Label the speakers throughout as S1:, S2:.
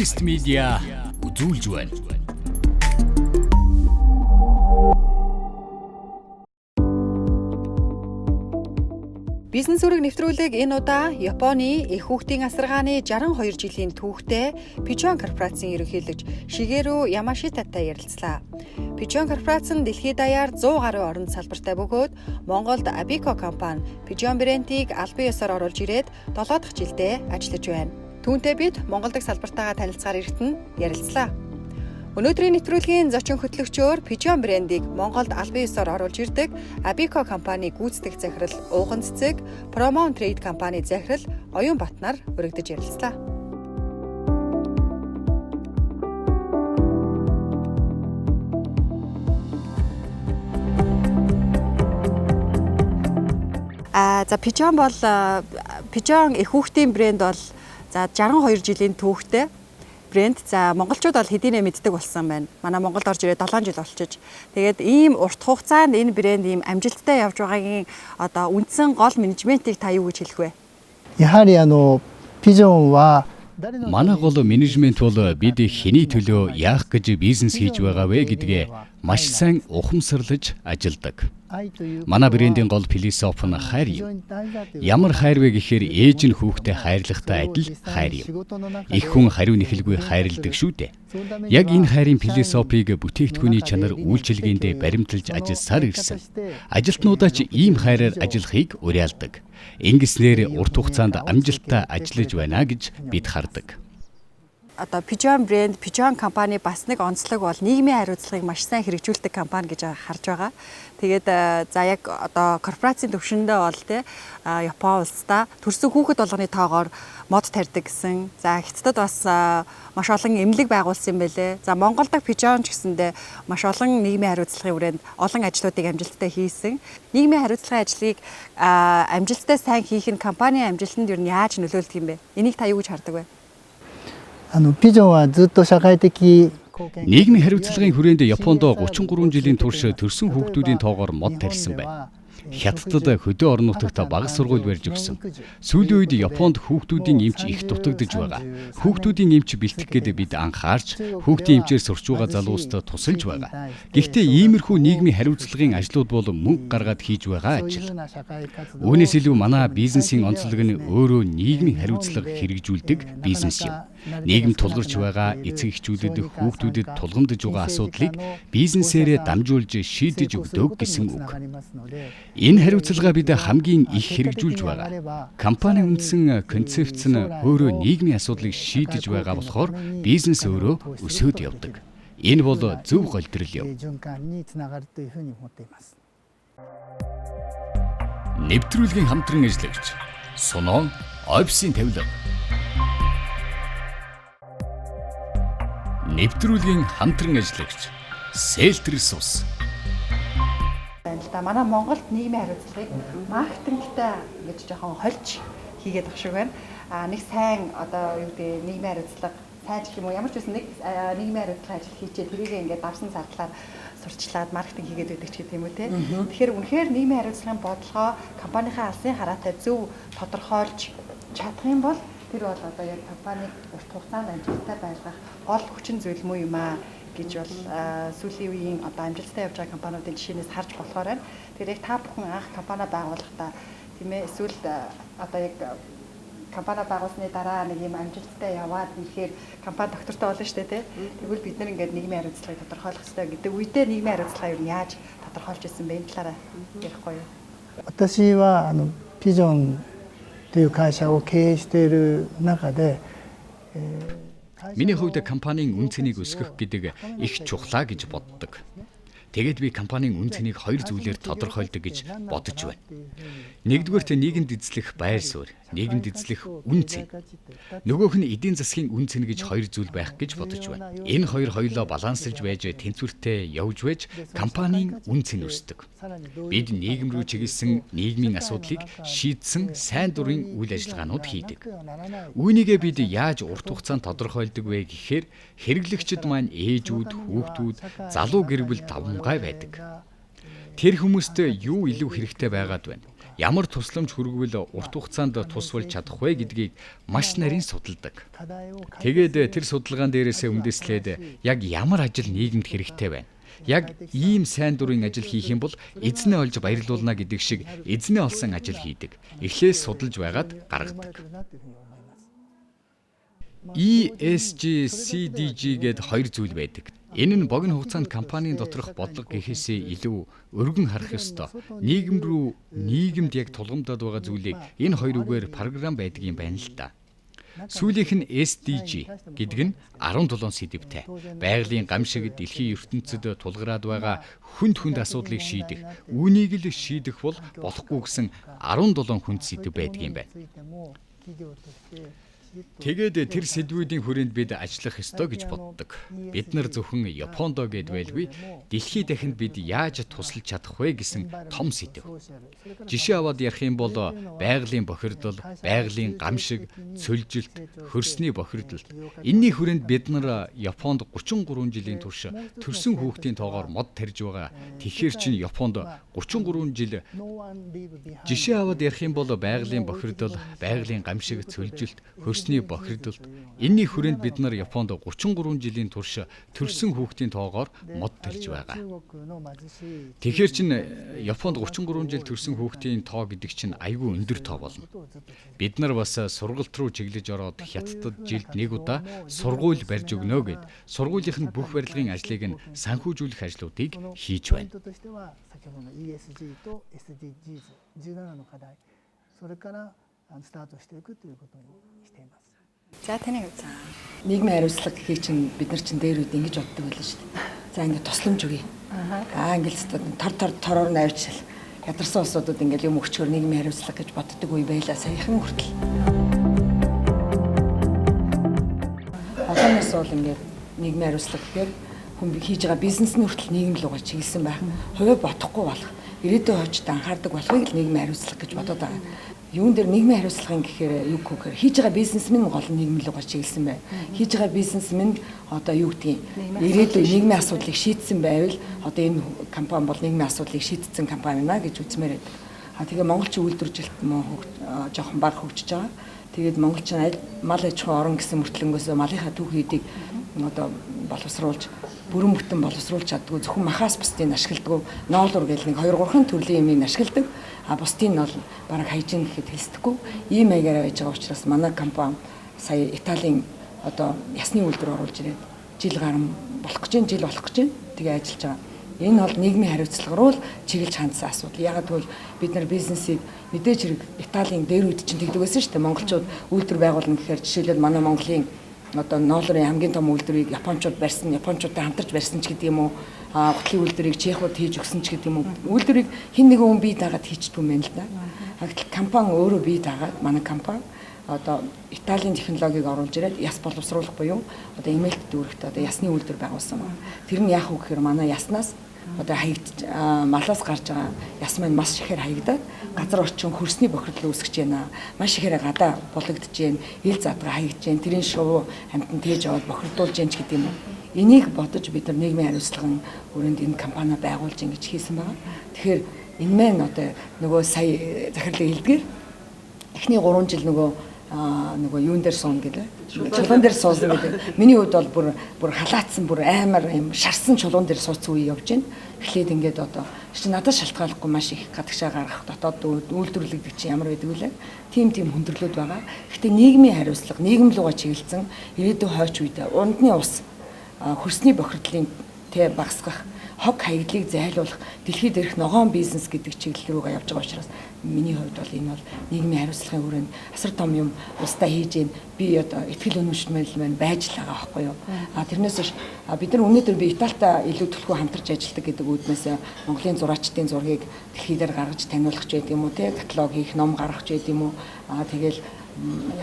S1: Finest Media үзүүлж байна.
S2: Бизнес өрөг нэвтрүүлэг энэ удаа Японы их хүүхдийн асаргааны 62 жилийн түүхтэй Pigeon корпорацын ерөнхийлөгч Shigeru Yamashitaтай ярилцлаа. Pigeon корпорацын дэлхийд даяар 100 гаруй орнд салбартай бөгөөд Монголд Abico компани Pigeon брендийг албан ёсоор оруулж ирээд 7 дахь жилдээ ажиллаж байна. Түүнтэй бид Монгол дахь салбартайгаа танилцахаар эргэтэн ярилцлаа. Өнөөдрийн нэвтрүүлгийн зочин хөтлөгчөөр Pigeon брендийг Монголд албан ёсоор оруулж ирдэг Abico компани гүйцэтгэх захирал Ц.Ууганцэцэг, Промон трэйд компани захирал Н.Оюунбат нар өргөдөж ярилцлаа. Pigeon бол Pigeon их хүүхдийн брэнд бол 62 жилийн түүхтэй брэнд. За монголчууд бол хэдийнэ мэддэг болсон байна. Манай Монголд орж ирээд 7 жил болчихж. Тэгээд ийм урт хугацаанд энэ брэнд ийм амжилттай явж байгаагийн одоо үндсэн гол менежментийг та юу гэж хэлэх вэ?
S3: Яхари Pigeon ва
S1: Манай гол менежмент бол бид хэний төлөө яах гэж бизнес хийж байгаа вэ гэдгээ маш сайн ухамсарлаж ажилдаг. Манай брендийн гол философи нь хайр юм. Ямар хайр вэ гэхээр ээж нь хүүхдэд хайрлахтай адил хайр юм. Их хүн хариу нэхэлгүй хайрладаг шүү дээ. Яг энэ хайрын философиг бүтээгдэхүүний чанар үйлчилгээндээ баримталж ажилласаар ирсэн. Ажилтнуудаа ч ийм хайраар ажиллахыг уриалдаг. Ингэснээр урт хугацаанд амжилттай ажиллаж байна гэж бид хардаг.
S2: Одоо Pigeon брэнд, Pigeon компани бас нэг онцлог бол нийгмийн хариуцлагыг маш сайн хэрэгжүүлдэг компани гэж харж байгаа. Тэгээд за яг одоо корпорацийн төвшөндөө бол Япон улсдаа төрсөн хүүхэд болгоны тоогоор мод тарьдаг гэсэн. За Хятадд бас маш олон эмнэлэг байгуулсан юм байлээ. За Монгол дахь Pigeon ч гэсэндээ маш олон нийгмийн хариуцлагын хүрээнд олон ажлуудыг амжилттай хийсэн. Нийгмийн хариуцлагын ажлыг амжилттай сайн хийх нь компанийн амжилтанд юу яаж нөлөөлдөг юм бэ? Энийг та юу гэж хардаг вэ?
S3: Pigeon ва зүддо шагайтики
S1: нийгмийн хариуцлагын хүрээнд Японд 33 жилийн турш төрсөн хүүхдүүдийн тоогоор мод тарьсан байна. Хятадд хөдөө орон нутагт бага сургууль барьж өгсөн. Сүүлийн үед Японд хүүхдүүдийн эмч их дутагдж байгаа. Хүүхдүүдийн эмч бэлтгэх гээд бид анхаарч хүүхдийн эмчээр сурч байгаа залуустад тусалж байгаа. Гэхдээ иймэрхүү нийгмийн хариуцлагын ажлууд бол мөнгө гаргаад хийж байгаа ажил. Үүнээс илүү манай бизнесийн онцлог нь өөрөө нийгмийн хариуцлага хэрэгжүүлдэг бизнес юм. Нийгэм тулгарч байгаа эцэг эхчүүдэд хүүхдүүдэд тулгамдж байгаа асуудлыг бизнесээрээ дамжуулж шийдэж өгдөг гэсэн үг. Энэ хариуцлагаа бид хамгийн их хэрэгжүүлж байгаа. Компани үндсэн концепц нь өөрөө нийгмийн асуудлыг шийдэж байгаа болохоор бизнес өөрөө өсөөд явдаг. Энэ бол зөв голдрол юм. Нэвтрүүлгийн хамтран ажиллагч Сонон офисын тавилга. Нэвтрүүлгийн хамтран ажиллагч Селтрис ус.
S2: Манай Монголд нийгмийн хариуцлагыг маркетингтэй гэж жоохон хольж хийгээд байгаа шиг байна. Нэг сайн одоо юу гэдэг нийгмийн хариуцлага сайн ч юм уу ямар ч байсан нэг нийгмийн хариуцлага ажил хийчээ тэрийг ингээд давсан зардлаар сурчлаад маркетинг хийгээд байдаг ч гэдэг юм уу те. Тэгэхээр үнэхээр нийгмийн хариуцлагын бодлогоо компанийнхаа алсын хараатай зөв тодорхойлж чадах юм бол тэр бол одоо яг компаниг урт хугацаанд амжилттай байлгах гол хүчин зүйл муу юм аа гэж бол сүүлийн үеийн одоо амжилттай явж байгаа компаниудын жишээнээс харж болохоор байна. Тэгэхээр яг та бүхэн анх компани байгуулахдаа тийм ээ эсвэл одоо яг компани байгуулсны дараа нэг юм амжилттай яваад ирэхээр компани доктортой болно шүү дээ тий. Тэгвэл бид нар ингээд нийгмийн хариуцлагыг тодорхойлох хэрэгтэй гэдэг үедээ нийгмийн хариуцлага юу яаж тодорхойлж ирсэн бэ? Энэ талаараа ярихгүй юу?
S3: 私はPigeonという会社を経営している中で
S1: Миний хувьд компанийн үн цэнийг өсгөх гэдэг их чухлаа гэж боддог. Тэгээд би компанийн үн цэнийг хоёр зүйлээр тодорхойлдог гэж бодож байна. Нэгдүгээрт нийгэмд эзлэх байр суурь, нийгэмд эзлэх үн цэн. Нөгөөх нь эдийн засгийн үн цэн гэж хоёр зүйл байх гэж бодож байна. Энэ хоёр хоёулаа балансалж байж тэнцвэртэй явж байж компанийн үн цэн өсдөг. Бид нийгэм рүү чиглэсэн нийгмийн асуудлыг шийдсэн сайн дурын үйл ажиллагаанууд хийдэг. Үүнийгээ бид яаж урт хугацаанд тодорхойлдог вэ гэхээр хэрэглэгчид маань ээжүүд, хүүхдүүд, залуу гэр бүл давмгай байдаг. Тэр хүмүүст юу илүү хэрэгтэй байгаад байна? ямар тусламж хүргэвэл урт хугацаанд тусвалж чадах вэ гэдгийг маш нарийн судалдаг. Тэгээд тэр судалгаан дээрээс үндэслээд яг ямар ажил нийгэмд хэрэгтэй байна. Яг ийм сайн дурын ажил хийх юм бол эзнээ олж баярлуулна гэдэг шиг эзнээ олсон ажил хийдэг. Эхлээс судалж байгаад гаргадаг. ESG, CDG гээд хоёр зүйл байдаг. Энэ нь богино хугацаанд компанийн доторх бодлого гэхээсээ илүү өргөн харах ёстой. Нийгэм рүү нийгэмд яг тулгамдаад байгаа зүйлийг энэ хоёр үгээр програм байдаг юм байна л да. Сүүлийнх нь SDG гэдэг нь 17 сэдвтэй. Байгалийн гамшиг дэлхийн ертөнцид тулгараад байгаа хүнд асуудлыг шийдэх, үүнийг л шийдэх бол болохгүй гэсэн 17 хүнд сэдв байдаг юм байна. Тэгээд тэр сэдвүүдийн хүрээнд бид ажиллах ёстой гэж боддог. Бид нар зөвхөн Япондоо гэд байлгүй, дэлхий дахинд бид яаж тусалж чадах вэ гэсэн том сэдв. Жишээ аваад ярих юм бол байгалийн бохирдол, байгалийн гамшиг, цөлжилт, хөрсний бохирдол. Энэний хүрээнд бид нар Японд 33 жилийн турш төрсөн хүүхдийн тоогоор мод тарьж байгаа. Тэгэхээр чинь Японд 33 жил. Жишээ аваад ярих юм бол байгалийн бохирдол, байгалийн гамшиг, цөлжилт, хөрсний бохирдолд энэний хүрээнд бид нар Японд 33 жилийн турш төрсөн хүүхдийн тоогоор мод тарьж байгаа. Тэгэхээр чинь Японд 33 жил төрсөн хүүхдийн тоо гэдэг чинь айгүй өндөр тоо болно. Бид нар бас сургалт руу чиглэж ороод хятадд жилд нэг удаа сургууль барьж өгнө гэд сургуулийн бүх барилгын ажлыг нь санхүүжүүлэх ажлуудыг хийж байна.
S2: За таны хувьд нийгмийн хариуцлага гэхий чинь бид нар чинь дээр үед ингэж боддог байлаа шүү дээ. За ингээд тусламж өгье. Ингээд тороор навчил ядарсан улсуудад ингээд юм өгчгөр нийгмийн хариуцлага гэж боддог үе байлаа саяхан хүртэл. Одооноос бол ингээд нийгмийн хариуцлага гэхээр хүн хийж байгаа бизнес нь хүртэл нийгэм рүү чиглэсэн байх. Хувиа бодохгүй болох. Ирээдүйн хойчд анхаардаг болохыг л нийгмийн хариуцлага гэж бодоод байгаа. Юун дээр нийгмийн хариуцлагын гэхээр юу гэхээр хийж байгаа бизнесмен гол нийгэм рүү чиглэсэн бай. Хийж байгаа бизнесмен одоо юу гэдгийг ирээдүйн нийгмийн асуудлыг шийдсэн байвал одоо энэ компани бол нийгмийн асуудлыг шийдсэн компани байна гэж үзмээр байдаг. Тэгээ монголчин үйлдвэржилт мөн жоохон баг хөгжиж байгаа. Тэгээд монголчин мал аж ахуйн орон гэсэн мөртлөнгөөс малынхаа түүхийдийг одоо боловсруулж бүрэн бүтэн боловсруулж чаддгүй зөвхөн махаас бусдыг ашигладаг ноолур гэл нэг 2-3 төрлийн юмыг ашигладаг. Бусдыг нь бол бараг хайжин гэхэд хэлсдэггүй. Ийм маягаараа байж байгаа учраас манай компани сая Италийн одоо ясны үйлдвэр оруулж ирээд жил гарсан болох гэж байна. Тэгээ ажиллаж байгаа. Энэ бол нийгмийн хариуцлага руу чиглэж хандсан асуудал. Ягаад гэвэл бид нар бизнесийг мэдээж хэрэг Италийн дээр үед чинь тэгдэг байсан шүү дээ. Монголчууд үйлдвэр байгуулна гэхээр жишээлбэл манай Монголын одоо ноолрын хамгийн том үйлдвэрийг японочууд барьсан, японочуудтай хамтарч барьсан ч гэдэг юм уу. Хөтлөгийн үйлдвэрийг чехууд хийж өгсөн ч гэдэг юм уу. Үйлдвэрийг хэн нэгэн хүн бие даагаад хийчихдэг юм байна л да. Гэтэл компани өөрөө бие даагаад манай компани одоо Италийн технологиг оруулж ирээд яс боловсруулах буюу одоо эмээлт дүүрэгт одоо ясны үйлдвэр байгуулсан байна. Тэр нь яах вэ гэхээр манай яснаас одоо хаягдж малаас гарч байгаа яс маань маш ихээр хаягдаад газар орчин хөрсний бохирдол үүсгэж байна. Маш ихээр гадаа булагдж байна. Ил задгаа хаягдж байна. Тэрийн шувуу амтан тээж аваад бохирдуулж байна ч гэдэг юм уу. Энийг бодож бид нар нийгмийн хариуцлагын өрөөнд энэ компани байгуулж ингэж хийсэн байгаа. Тэгэхээр энэ маань одоо нөгөө сая захирлыг хэлдгээр эхний 3 жил нөгөө юун дээр суун гэдэг. Чулуун дээр суусан гэдэг. Миний хувьд бол бүр халаацсан бүр амар юм шарсан чулуун дээр суудсан үе явж байна. Эхлээд ингээд одоо чи надад шалтгааллахгүй маш их гадагшаа гаргах дотоод үйлдвэрлэгдэг чи ямар байдаг вэ? Тим хүндрэлүүд байгаа. Гэхдээ нийгмийн хариуцлага, нийгэм руугаа чиглэсэн ирээдүйн хойч үед ундны ус хөрсний бохирдлын багасгах, хог хаягдлыг зайлуулах, дэлхийд ирэх ногоон бизнес гэдэг чиглэл рүүгээ явж байгаа учраас миний хувьд бол энэ бол нийгмийн хариуцлагын хүрээнд асар том юм устдаа хийж гин би одоо ихтгэл өнөмшлмэл маань байж л байгаа байхгүй юу. Тэрнээс биш бид нар өнөөдөр би Италитай илүү төлхөө хамтарч ажилладаг гэдэг үүднээс Монголын зураачдын зургийг дэлхийдээр гаргаж таниулах ч гэдэг юм уу те каталог хийх ном гаргах ч гэдэг юм уу. Тэгэл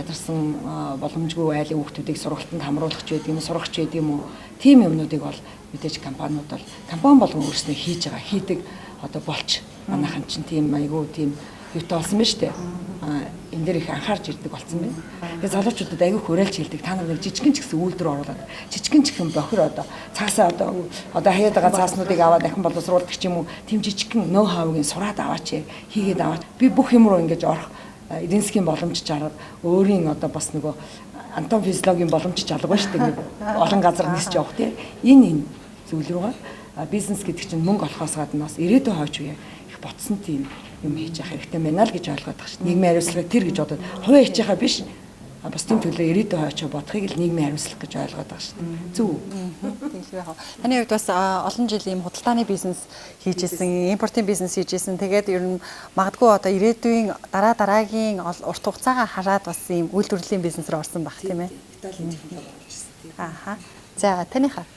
S2: ядарсан боломжгүй айлын хүүхдүүдийг сургалтанд хамруулах ч гэдэг юм сурах ч гэдэг юм уу. Тим юмнуудыг бол мэдээж компаниуд бол компани болгон өөрснөө хийж байгаа хийдэг одоо болч манайхан чинь тийм айгүй тийм юутай болсон байна шүү дээ.
S4: энэ дээр их анхаарч ирдэг болсон байна. Тэгээ залуучуудад аягүй хураалж хэлдэг. Та нар нэг жижигэн ч гэсэн үйлдвэр оруулаад жижигэн ч гэсэн бохир одоо цаасаа одоо хаяад байгаа цааснуудыг аваад дахин боловсруулдаг ч юм уу тийм жижигэн ноу хавыг сураад аваач хийгээд аваад би бүх юм руу ингэж орох эдийн засгийн боломж чарга өөрийн одоо бас нөгөө антон физиологийн боломж чалга ба шүү дээ. Олон газар нисч явах тийм энэ зүйл рүүгээ бизнес гэдэг чинь мөнгө олохоос гадна бас ирээдүйн хойч үе их ботсон тийм юм хийж явах хэрэгтэй байна л гэж ойлгоод байгаа шүү дээ. Нийгмийн хариуцлага тэр гэж бодоод хувийн хийчихээ биш бас тийм төлөө ирээдүйн хойчоо бодохыг л нийгмийн хариуцлага гэж ойлгоод байгаа шүү дээ. Зөв.
S2: Тийм яг. Таны хувьд бас олон жил ийм худалдааны бизнес хийжсэн, импортын бизнес хийжсэн. Тэгээд ер нь магадгүй одоо ирээдүйн дараагийн урт хугацаагаа хараад бас ийм үйлдвэрлэлийн бизнес рүү орсон баг тийм ээ.
S4: Италийн технологи болчихсон.
S2: Ааха. За таныхаа.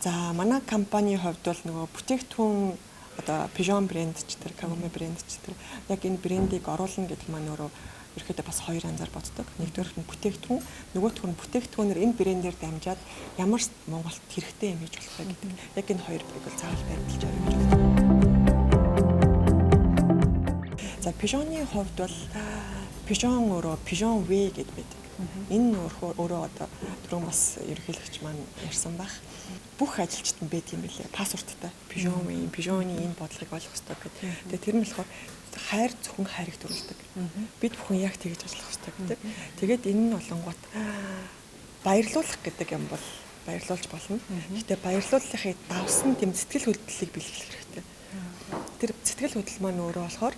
S5: За манай компанийн хувьд бол нөгөө бүтээгдэхүүн одоо Pigeon брэнд ч тэр Pромon брэнд ч тэр яг энэ брендийг оруулна гэдэг маань өөрөө ерөөхдөө бас хоёр анзаар боддог. Нэгдүгээр нь бүтээгдэхүүн, нөгөөх нь бүтээгдэхүүнээр энэ брэндээр дамжаад ямар Монголд хэрэгтэй юм хийж болох вэ гэдэг. Яг энэ хоёр брийг бол заавал баримталж авах гэж байна. За Pigeon-ийн хувьд бол Pigeon өөрөө Pigeon Way гэдэг байдаг. Энэ өөрөө одоо түрүүн бас ерөнхийлөгч маань ярьсан баг. Бүх ажилчид нь байд юм билээ. Пассворттай Pigeon-ийн энэ бодлогыг ойлгох хэрэгтэй гэдэг. Тэгээ тэр нь болохоор хайр зөвхөн хайрыг төрүүлдэг. Бид бүхэн яг тэгж ажиллах хэрэгтэй гэдэг. Тэгээд энэ нь болонгууд баярлуулах гэдэг юм бол баярлуулж болно. Гэтэ баярлуулахыг давсан тэм сэтгэл хөдлөлийг бэлгэлэх хэрэгтэй. Тэр сэтгэл хөдлөл маань өөрөө болохоор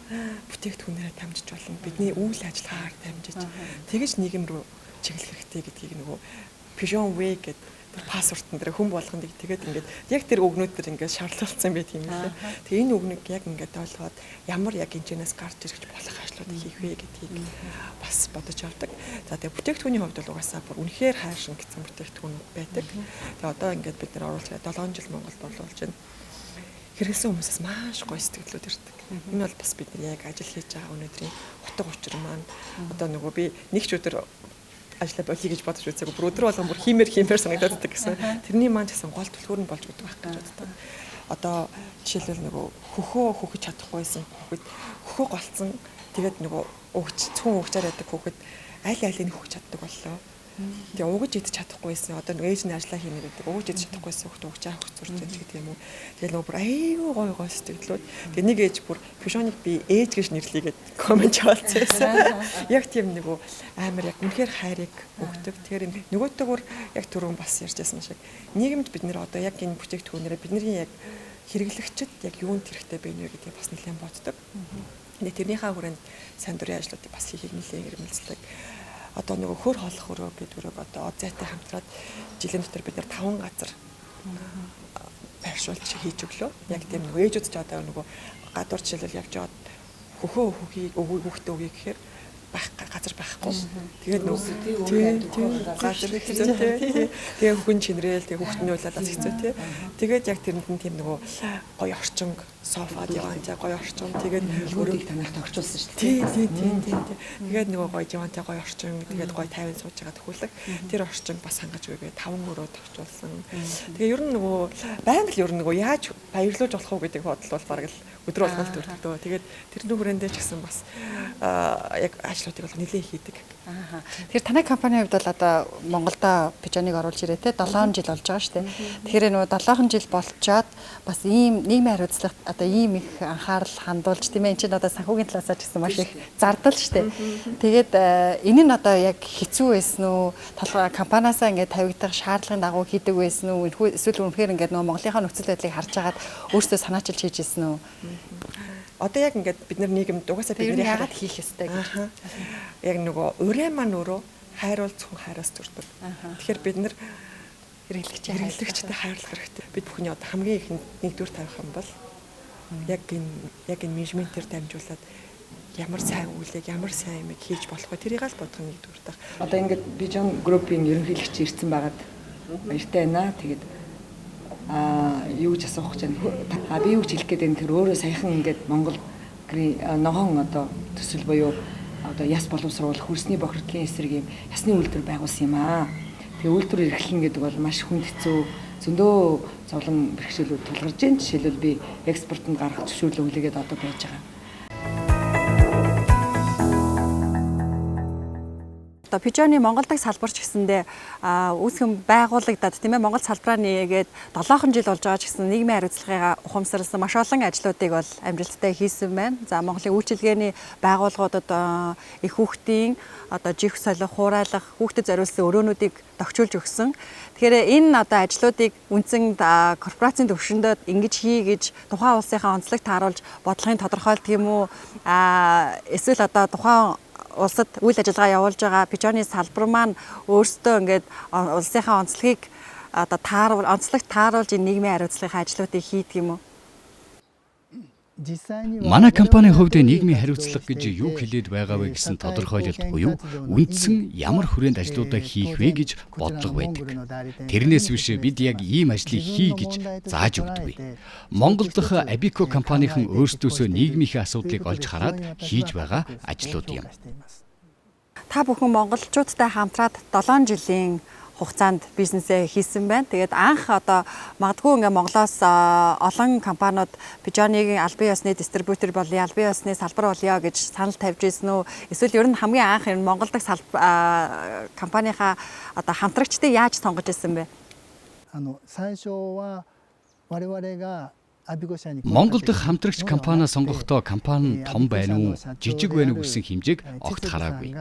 S5: бүтээгдэхүүнээрээ дамжиж болно. Бидний үйл ажиллагаагаар дамжиж тэгж нийгэм рүү чиглэх хэрэгтэй гэдгийг нөгөө Pigeon Way гэдэг пассвортын дээр хүн болгонд тэгээд ингээд яг тэр өгнүүд төр ингээд шаардлагалцсан байт юм лээ. Тэгээ энэ өгнөг яг ингээд ойлгоод ямар яг энэчнээс гарч ирэх болох ажлуудыг хийх вэ гэдгийг бас бодож авдаг. За тэгээ бүтээгдэхүүний хувьд бол угаасаа бүр үнэхээр хайршин гэсэн бүтээгдэхүүнүүд байдаг. Тэгээ одоо ингээд бид нар оруулж 7 жил Монголд борлуулж байна. Хэрэгсэн хүмүүсээс маш гоё сэтгэлүүд ирдэг. Энэ бол бас бидний яг ажил хийж байгаа өнөөдрийн утга учир маань одоо нөгөө би нэг ч өдөр ажлаа болъё гэж бодож үзээгүй. Бүр өдөр болгон бүр хиймээр санагдаад байдаг гэсэн. Тэрний маань гэсэн гол түлхүүр нь болж өгдөг байх гэж боддог. Одоо жишээлбэл нөгөө хөхөж чадахгүйсэн хүүхэд хөхөө голцсон тэгээд нөгөө зөвхөн өгчээр байдаг хүүхэд алийг хөхөж чаддаг боллоо. Тэгээ угаж идэж чадахгүйсэн одоо нөгөө ээж нь ажиллаа хийнэ гэдэг. Угаж идэж чадахгүйсэн хүүхэд угчаа хөхцөрч гэдэг юм уу. Тэгээ нөгөө бүр айгүй гоё сэтгэлүүд. Тэгээ нэг ээж бүр Pigeon-ыг би ээж гэж нэрлэе гэд коммент явуулсан. Яг тийм нөгөө амар яг үнэхээр хайрыг өгдөг. Тэгэхээр нөгөөтэйгөр яг түрүүн бас ярьжсэн шиг нийгэмд бид нэр одоо яг энэ бүтээгдэхүүнээрээ бидний яг хэрэглэгчд яг юунд хэрэгтэй байна вэ гэдгийг бас нэлээд боддог. Тэгээ тэрнийхээ хүрээнд сайн дурын ажлуудыг бас хийхийг нэлээд эрмэлздэг. Одоо нөгөө хөр хоолох өрөө гэдэг өрөөг одоо зайтай хамтраад жилийн дотор бид нар 5 газар байршуулж хийж өглөө. Яг тийм нөгөө ээжүүд ч одоо нөгөө гадуур жишээлбэл явж аваад хөхөө хүүхдээ өгье гэхээр газар байхгүй. Тэгээд нөгөө газар хэцүү. Тэгээ хүн чинрээл тэгээ хүүхдний уйлалаас хэцүү тий. Тэгээд яг тэрэнд нь тийм нөгөө гоё орчин софад яваантай гоё орчин тэгээд
S4: өөрөг танах тогтчулсан шүү дээ.
S5: Тийм. Тэгээд нөгөө гоё яваантай гоё орчин тэгээд гоё тайван сууж байгаа төхүүлэг тэр орчин бас хангаж өгөө 5 өрөө тогтчулсан. Тэгээ ер нь нөгөө байнга л ер нь нөгөө яаж баярлуулж болох уу гэдэг бодол бол бараг л өдрө болгон төрдөө. Тэгээд тэрний хүрээндээ ч гэсэн бас яг ажлуудыг бол нэлээд хийдэг.
S2: Тэгэхээр танай компанийн хувьд бол одоо Монголда Pigeon-ыг оруулж ирээ те 7 жил болж байгаа шүү дээ. Тэгэхээр нөгөө 7 жил болчоод бас ийм нийгмийн хариуцлагт одоо ийм их анхаарал хандуулж тийм ээ энэ чинь одоо санхүүгийн талаас ч гэсэн маш их зардал шүү дээ. Тэгээд энэ нь одоо яг хэцүү байсан уу? Компаниасаа ингээд тавигдах шаардлагын дагуу хийдэг байсан уу? Эсвэл үнэхээр ингээд нөгөө Монголынхаа нөхцөл байдлыг харж агаад өөрсдөө санаачилж хийжсэн үү?
S5: Одоо яг ингээд бид нар нийгэмд угаасаа бидний
S2: яагаад хийх ёстой гэж.
S5: Яг нөгөө ураа маань өөрөө хайруул зөвхөн хайраас төрдөг. Тэгэхээр бид нар хэрэглэгчтэй хайрлах хэрэгтэй. Бид бүхний одоо хамгийн их нэгдүгээр тавих юм бол яг энэ менежментээр дамжуулаад ямар сайн үйлийг ямар сайн юмыг хийж болох вэ тэрийг л бодох нэгдүгээр тах.
S4: Одоо ингээд Pigeon Group-ийн ерөнхийлөгч ирсэн байгаад баяртай байна. Тэгээд юу гэж асуух гэж байна. Би юу гэж хэлэх гээд энэ тэр өөрөө саяхан ингээд Монгол ногоон одоо төсөл буюу одоо яс боловсруул хөрсний бохирдлын эсрэг юм ясны үйлдвэр байгуулсан юм аа. Тэгээ үйлдвэр эрхлэн гэдэг бол маш хүнд хэцүү зөндөө зовлон бэрхшээлүүд тулгарч байна. Жишээлбэл би экспортод гаргах зөвшөөрлөө хүлээгээд одоо байж байгаа.
S2: одоо Pigeon-ы Монгол дахь салбарч гэсэндээ үүсгэн байгуулагдаад тийм ээ Монгол салбараа нээгээд 7 жил болж байгаа ч гэсэн нийгмийн хариуцлагыг ухамсарласан маш олон ажлуудыг бол амжилттай хийсэн байна. За Монголын үйлчилгээний байгууллагуудад их хүүхдийн одоо жих солих, хуурайлах, хүүхдэд зориулсан өрөөнүүдийг тохижуулж өгсөн. Тэгэхээр энэ одоо ажлуудыг үндсэн корпорацын төвшөндөө ингэж хий гэж тухайн улсынхаа онцлогт тааруулж бодлогын тодорхойлт юм уу? Эсвэл одоо тухайн улсад үйл ажиллагаа явуулж байгаа Pigeon-ы салбар маань өөрсдөө ингээд улсынхаа онцлогийг одоо онцлогт тааруулж энэ нийгмийн хариуцлагын ажлуудыг хийдэг юм уу?
S1: Манай компанийн хувьд нийгмийн хариуцлага гэж юу хэлээд байгаа вэ гэсэн тодорхойлолт буюу үндсэн ямар хүрээнд ажлуудаа хийх вэ гэж бодлого байдаг. Тэрнээс биш бид яг ийм ажлыг хий гэж зааж өгдөггүй. Монгол дахь Abico компанийн өөрсдөөсөө нийгмийн асуудлыг олж хараад хийж байгаа ажлууд юм.
S2: Та бүхэн монголчуудтай хамтраад 7 жилийн хугацаанд бизнесээ хийсэн байна. Тэгээд анх одоо магадгүй ингээ Монголоос олон компаниуд Pigeon-ыг албан ёсны дистрибьютор болъё, албан ёсны салбар болъё гэж санал тавьж ирсэн үү? Эсвэл ер нь хамгийн анх энэ Монгол дахь компанийнхаа одоо хамтрагчдыг яаж сонгож ирсэн бэ?
S1: Монгол дахь хамтрагч компаниа сонгохдоо компани нь том байна уу, жижиг байна уу гэсэн хэмжээг огт хараагүй.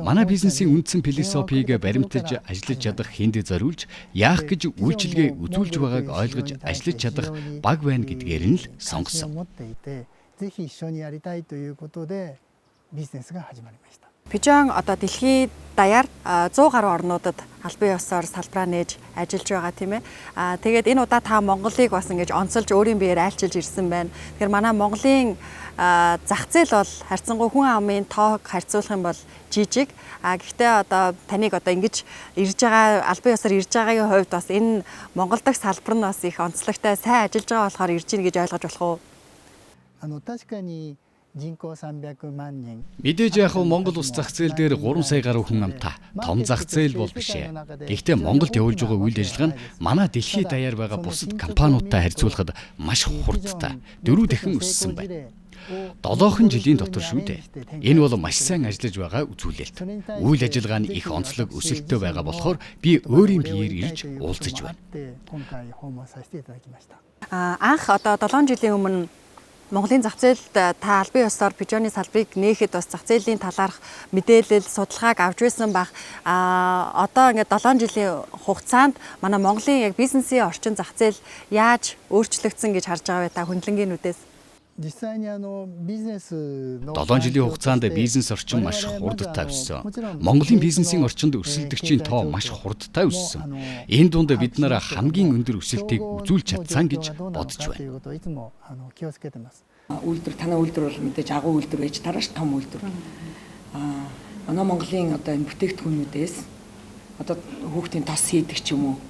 S1: Манай бизнесийн үндсэн философиг баримтаж ажиллаж чадах хүнд зориулж, яах гэж үйлчилгээ үзүүлж байгааг ойлгож ажиллаж чадах баг байна гэдгээр нь л сонгосон.
S2: Pigeon одоо дэлхийд даяар 100 гаруй орнуудад албан ёсоор салбараа нээж ажиллаж байгаа тийм ээ. Тэгээд энэ удаа та Монголыг бас ингэж онцолж өөрийн биеэр айлчилж ирсэн байна. Тэгэхээр манай Монголын зах зээл бол харьцангуй хүн амын тоог харьцуулах юм бол жижиг. Гэхдээ одоо таныг одоо ингэж ирж байгаа албан ёсоор ирж байгаагийн хувьд бас энэ Монгол дахь салбар нь бас их онцлогтой сайн ажиллаж байгаа болохоор ирж гин гэж ойлгож болох уу?
S1: Мэдээж яг Монгол улс зах зээл дээр 3 сая гаруй хүн амтай том зах зээл бол биш ээ. Гэхдээ Монголд явуулж байгаа үйл ажиллагаа нь манай дэлхийд даяар байгаа бусад компаниудтай харьцуулахад маш хурдтай 4 дахин өссөн байна. 7 жилийн дотор шүү дээ. Энэ бол маш сайн ажиллаж байгаа үзүүлэлт. Үйл ажиллагаа нь их онцлог өсөлттэй байгаа болохоор би өөрийн биеэр ирж уулзаж байна.
S2: Анх одоо 7 жилийн өмнө Монголын зах зээлд та албан ёсоор Pigeon-ы салбарыг нээхэд бас зах зээлийн талаарх мэдээлэл, судалгааг авч байсан баг. Одоо ингээд 7 жилийн хугацаанд манай Монголын яг бизнесийн орчин зах зээл яаж өөрчлөгдсөн гэж харж байгаа вэ та хөндлөнгийн үдээс?
S1: 7 жилийн хугацаанд бизнес орчин маш хурдтай өссөн. Монголын бизнесийн орчинд өрсөлдөгчийн тоо маш хурдтай өссөн. Энэ дунд бид нараа хамгийн өндөр өсөлтийг үзүүлж чадсан гэж бодож байна.
S4: Үйлдвэр танай үйлдвэр бол мэдээж агуу үйлдвэр байж тарааш том үйлдвэр. Манай Монголын одоо энэ бүтээгдэхүүнүүдээс одоо хүүхдийн тос хийдэг ч юм уу,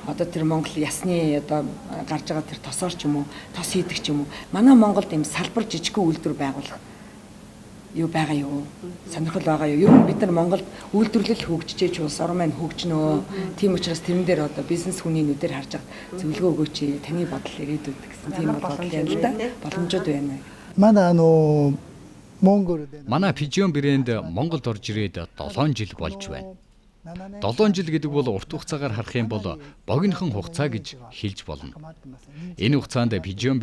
S4: одоо тэр Монгол ясны одоо гарч байгаа тэр тосоор ч юм уу, тос хийдэг ч юм уу. Манай Монголд ийм салбар жижигхэн үйлдвэр байгуулах юу байгаа юу? Сонирхол байгаа юу? Ер нь бид нар Монголд үйлдвэрлэл хөгжижээч улс орн маань хөгжнөө. Тийм учраас тэрэн дээр одоо бизнес хүний нүдээр харж байгаа зөвлөгөө өгөөч. Таны бодол ирээдүйд гэсэн тийм бодол байна л да. Боломжууд байна.
S1: Манай Pigeon брэнд Монголд орж ирээд 7 жил болж байна. 7 жил гэдэг бол урт хугацаагаар харах юм бол богинохон хугацаа гэж хэлж болно. Энэ хугацаанд Pigeon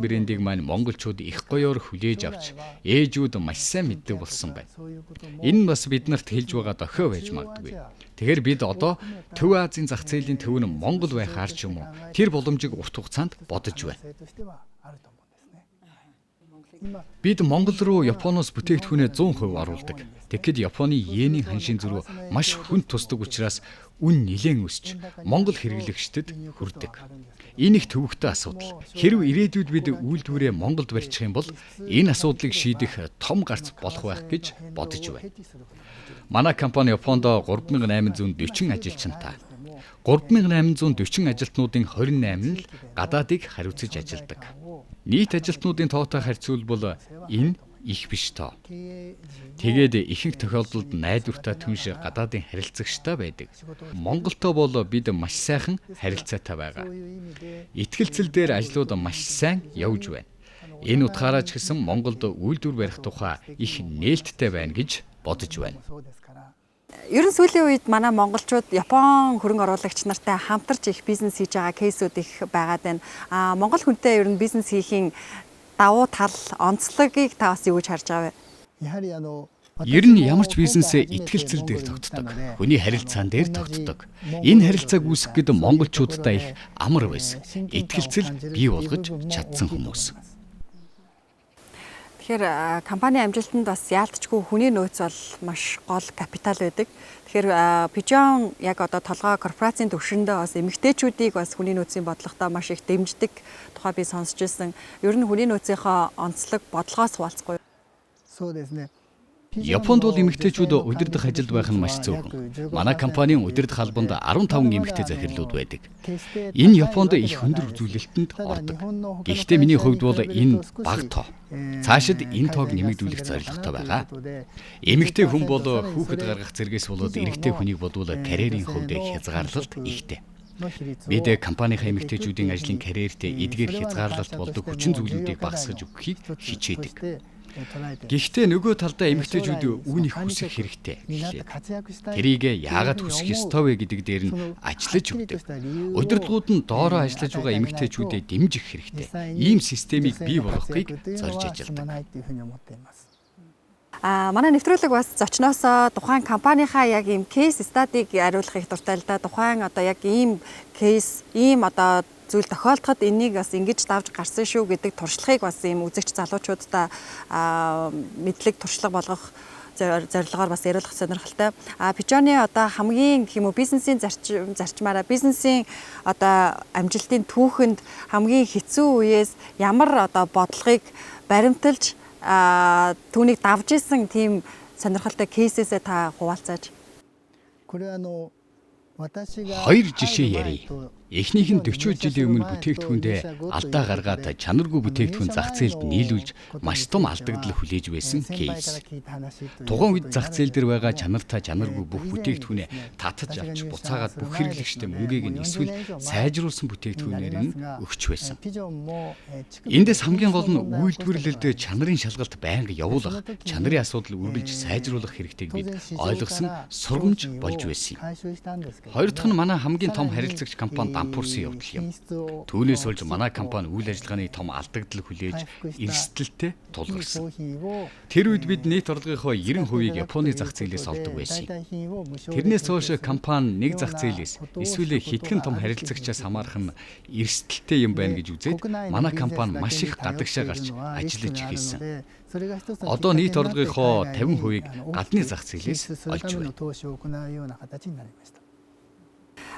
S1: брэндийг маань монголчууд их гоёор хүлээж авч ээжүүд маш сайн мэддэг болсон байна. Энэ нь бас биднэрт хэлж байгаа дохио байж магадгүй. Тэгэхээр бид одоо Төв Азийн зах зээлийн төв нь Монгол байхаар ч юм уу тэр боломжийг урт хугацаанд бодож байна. Бид Монгол руу Японоос бүтээгдэхүүнээ 100% оруулдаг. Тэгэхэд Японы йений ханшийн зөрүү маш хүнд тусдаг учраас үн нэлээд өсч Монгол хэрэглэгчдэд хүрдэг. Энэ их төвөгтэй асуудал. Хэрв ирээдүйд бид үйлдвэрээ Монголд барьчих юм бол энэ асуудлыг шийдэх том гарц болох байх гэж бодож байна. Манай компани Японд 3840 ажилчинтай. 3840 ажилтнуудын 28 нь л гадаадыг хариуцаж ажилладаг. Нийт ажилтнуудын тоотой харьцуулбал энэ их биш тоо. Тэгээд ихэнх тохиолдолд найдвартай түнш гадаадын харилцагчтай байдаг. Монголтой бол бид маш сайхан харилцаатай байгаа. Итгэлцэл дээр ажлууд маш сайн явж байна. Энэ утгаараа ч гэсэн Монголд үйлдвэр барих тухай их нээлттэй байна гэж бодож байна.
S2: Ерөн сүүлийн үед манай монголчууд Япон хөрөнгө оруулагч нартай хамтарч их бизнес хийж байгаа кейсүүд их байгаад байна. Монгол хүнтэй ер нь бизнес хийхийн давуу тал, онцлогийг та бас юу гэж харж байгаа вэ?
S1: Ер нь ямар ч бизнесээ итгэлцэл дээр тогтдог. Хүний харилцаан дээр тогтдог. Энэ харилцааг үүсгэх гэдэг монголчуудтай их амар байсан. Итгэлцэл бий болгож чадсан хүмүүс.
S2: Тэгэхээр компани амжилтанд бас яалтчгүй хүний нөөц бол маш гол капитал байдаг. Тэгэхээр Pigeon яг одоо толгой корпорацын төвшөндөө бас эмэгтэйчүүдийг бас хүний нөөцийн бодлоготой маш их дэмждэг тухай би сонсч байсан. Ер нь хүний нөөцийнхөө онцлог бодлогоос хуваалцахгүй.
S1: Японд бол эмэгтэйчүүд удирдах ажилд байх нь маш зөөхөн. Манай компанийн удирдах албанд 15 эмэгтэй захирлууд байдаг. Энэ Японд их өндөр үзүүлэлтэнд ордог. Гэхдээ миний хувьд бол энэ бага тоо. Цаашид энэ тоог нэмэгдүүлэх зорилготой байгаа. Эмэгтэй хүн бол хүүхэд гаргах зэрэгээс болоод эрэгтэй хүнийг бодвол карьерийн хувьд хязгаарлалт ихтэй. Бид компанийн эмэгтэйчүүдийн ажлын карьерт эдгээр хязгаарлалт болдог хүчин зүйлүүдийг багасгаж өгөхийг хичээдэг. Гэхдээ нөгөө талдаа эмэгтэйчүүд үүнийг хүсэх хэрэгтэй. Тэрийг яагаад хүсэх ёстой вэ гэдэг дээр нь ажиллаж өгдөг. Удирдлагууд нь доороо ажиллаж байгаа эмэгтэйчүүдэд дэмжих хэрэгтэй. Ийм системийг бий болгохыг зорж ажилладаг.
S2: Манай нэвтрүүлэг бас зочноос тухайн компанийнхаа яг ийм кейс стадиг хариулахыг дуртай л да. Тухайн одоо яг ийм кейс, ийм одоо зүйл тохиолдоход энийг бас ингэж давж гарсан шүү гэдэг туршлагыг бас ийм үзэгч залуучуудаа мэдлэг туршлага болгох зорилгоор бас яриулах сонирхолтой. Pigeon-ы одоо хамгийн гэх юм уу бизнесийн зарчмаараа бизнесийн одоо амжилтын түүхэнд хамгийн хэцүү үеэс ямар одоо бодлогыг баримталж түүнийг давж исэн тийм сонирхолтой кейсээсээ та хуваалцааж.
S1: Хоёр жишээ ярив. Эхнийх нь 40 жилийн өмнө бүтээгдэхүүндээ алдаа гаргаад чанаргүй бүтээгдэхүүн зах зээлд нийлүүлж маш том алдагдал хүлээж байсан кейс. Тухайн үед зах зээл дээр байгаа чанаргүй бүх бүтээгдэхүүнээ татаж авч буцаагаад бүх хэрэглэгчтэй мөнгийг нь эсвэл сайжруулсан бүтээгдэхүүнээр нь өгч байсан. Эндээс хамгийн гол нь үйлдвэрлэлд чанарын шалгалт байнга явуулах, чанарын асуудал үргэлж сайжруулах хэрэгтэйг бид ойлгосон сургамж болж байсан юм. Хоёр дахь нь манай хамгийн том харилцагч компани дампуурсан явдал юм. Түүнээс болж манай компани үйл ажиллагааны том алдагдал хүлээж эрсдэлтэй тулгарсан. Тэр үед бид нийт орлогынхоо 90%-ийг Японы зах зээлээс олдог байсан. Тэрнээс хойш компани нэг зах зээлээс эсвэл хитгэн том харилцагчаас хамаарах нь эрсдэлтэй юм байна гэж үзээд манай компани маш их гадагшаа гарч ажиллаж эхэлсэн. Одоо нийт орлогынхоо 50%-ийг гадны зах зээлээс олж байна.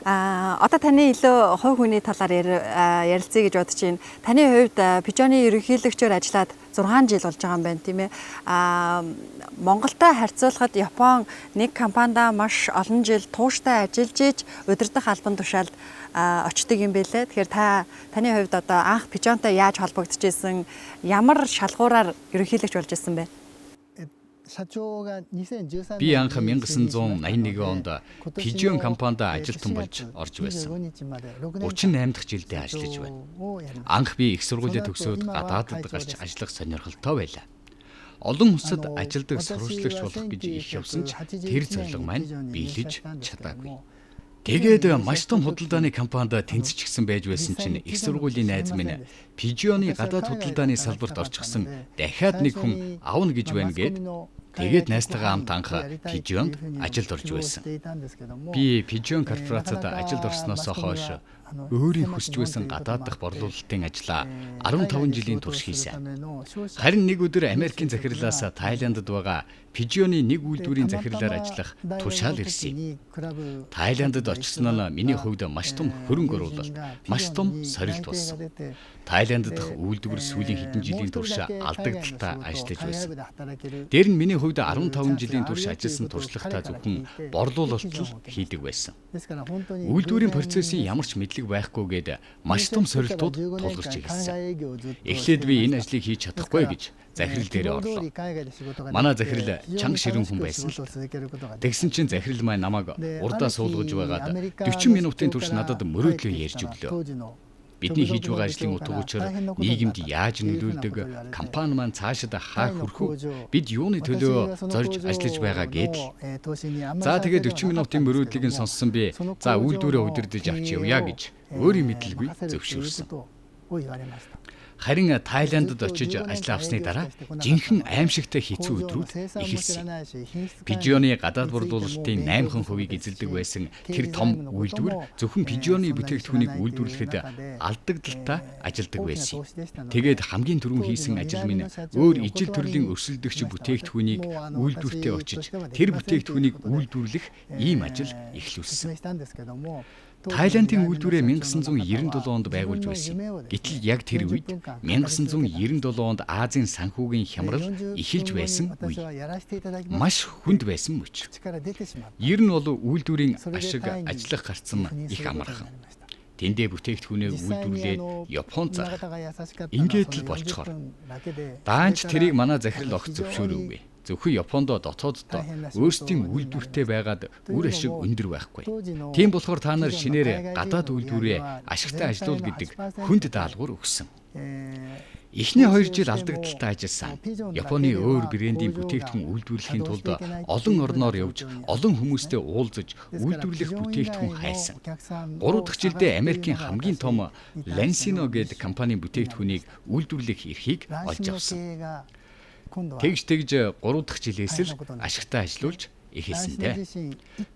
S2: Одоо таны илүү хувь хүний талаар ярилцъя гэж бодож байна. Таны хувьд Pigeon-ы ерөнхийлөгчөөр ажиллаад 6 жил болж байгаа юм байна, тийм ээ. Монголтой харьцуулахад Япон нэг компанидаа маш олон жил тууштай ажиллаж иж удирдах албан тушаалд очдөг юм байлээ. Тэгэхээр таны хувьд одоо анх Pigeon-тай яаж холбогдож исэн, ямар шалгуураар ерөнхийлөгч болж исэн бэ?
S1: Би анх 1981 онд Pigeon компанид ажилтан болж орж байсан. 38 дахь жилдээ ажиллаж байна. Анх би их сургуулиа төгсөөд гадаадд гарч ажиллах сонирхолтой байлаа. Олон улсад ажилдаг сурвалжлагч болох гэж их явсан ч тэр зорилго маань биелэж чадаагүй. Тэгээд маш том худалдааны компанид тэнцчихсэн байж байсан чинь их сургуулийн найз минь Pigeon-ы гадаад худалдааны салбарт орчихсон дахиад нэг хүн аавна гэж байна гэд тэгээд найзтайгаа хамт анх Pigeon-д ажилд орж байсан. Би Pigeon корпорацид ажилд орсноос хойш өөрийн хүсэж байсан гадаад дахь борлуулалтын ажлаа 15 жилийн турш хийсэн. Харин нэг өдөр Америкийн захирлаас Тайландд байгаа Pigeon-ы нэг үйлдвэрийн захирлаар ажиллах тушаал ирсэн. Тайландд очсон нь миний хувьд маш том хөрөнгө оруулалт, маш том сорилт болсон. Тайланд дахь үйлдвэр сүүлийн хэдэн жилийн турш алдагдaltaй ажиллаж байсан. Дээр нь миний хувьд 15 жилийн турш ажилласан туршлагатай зөвхөн борлуулалт л хийдэг байсан. Үйлдвэрийн процессын ямар ч мэдлэг байхгүйгээд маш том сорилтууд тулгарч ирсэн. Эхлээд би энэ ажлыг хийж чадахгүй гэж захирал дээр орлоо. Манай захирал чанга ширүүн хүн байсан л. Тэгсэн чинь захирал маань намайг урдаа суулгаж байгаад 40 минутын турш надад мөрөөдлөө ярьж өглөө. Бидний хийж байгаа ажлын утга учир нийгэмд яаж нөлөөлдөг, компани маань цаашид хаа хүрэх үү, бид юуны төлөө зорж ажиллаж байгаа гэдэл. За тэгээд 40 минутын мөрөөдлийг нь сонссон би за үйлдвэрээ удирдах авч явъя гэж өөрийн мэдлгүй зөвшөөрсөн. Харин Тайландд очиж ажил авсны дараа жинхэнэ аимшигтай хэцүү өдрүүд эхэлсэн. Pigeon-ы гадаад борлуулалтын 8% эзэлдэг байсан тэр том үйлдвэр зөвхөн Pigeon-ы бүтээгдэхүүнийг үйлдвэрлэхэд алдагдaltaа ажилдаг байсан. Тэгээд хамгийн түрүүн хийсэн ажил минь өөр ижил төрлийн өрсөлдөгч бүтээгдэхүүнийг үйлдвэртээ очиж тэр бүтээгдэхүүнийг үйлдвэрлэх ийм ажил эхлүүлсэн. Тайландын үйлдвэрээ 1997 онд байгуулж байсан. Гэтэл яг тэр үед 1997 онд Азийн санхүүгийн хямрал эхэлж байсан үе. Маш хүнд байсан мөч. Ер нь бол үйлдвэрийн ашиг ажиллах гарцсан их амархан. Тэндээ бүтээгдэхүүнээ үйлдвэрлээд Японд зарах. Ингээд л болцохоор. Даанч тэрийг манай захирал огт зөвшөөрөөгүй. Зөвхөн Японд дотооддоо өөрсдийн үйлдвэртэй байгаад үр ашиг өндөр байхгүй. Тийм болохоор та нар шинээр гадаад үйлдвэрээ ашигтай ажилуул гэдэг хүнд даалгавар өгсөн. Эхний 2 жил алдагдaltaа ажилласан. Японы өөр брендийн бүтээгдэхүүн үйлдвэрлэхийн тулд олон орноор явж, олон хүмүүстэй уулзаж, үйлдвэрлэх бүтээгдэхүүн хайсан. 3 дахь жилдээ Америкийн хамгийн том Lansino гэдэг компанийн бүтээгдэхүүнийг үйлдвэрлэх эрхийг олж авсан. Тэгж 3 дахь жилээс л ашигтай ажиллуулж эхэлсэнтэй.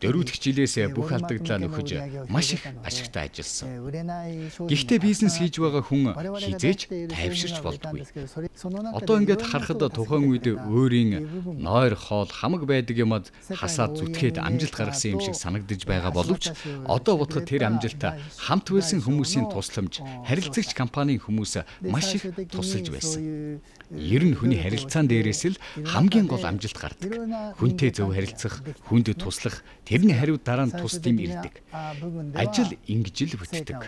S1: 4 дахь жилээс бүх алдагдлаа нөхөж маш их ашигтай ажилласан. Гэхдээ бизнес хийж байгаа хүн хизээж тайвширч болдгүй. Одоо ингээд харахад тухайн үед өөрийн нойр хоол хамаг байдаг юмад хасаад зүтгээд амжилт гаргасан юм шиг санагдаж байгаа боловч одоо бодоход тэр амжилт хамт байсан хүмүүсийн тусламж, харилцагч компанийн хүмүүс маш их тусалж байсан. Ер нь хүний харилцаан дээрээс л хамгийн гол амжилт гардаг. Хүнтэй зөв харилцах, хүнд туслах, тэрний хариуд дараа нь тус дэм ирдэг. Ажил ингэж л бүтдэг.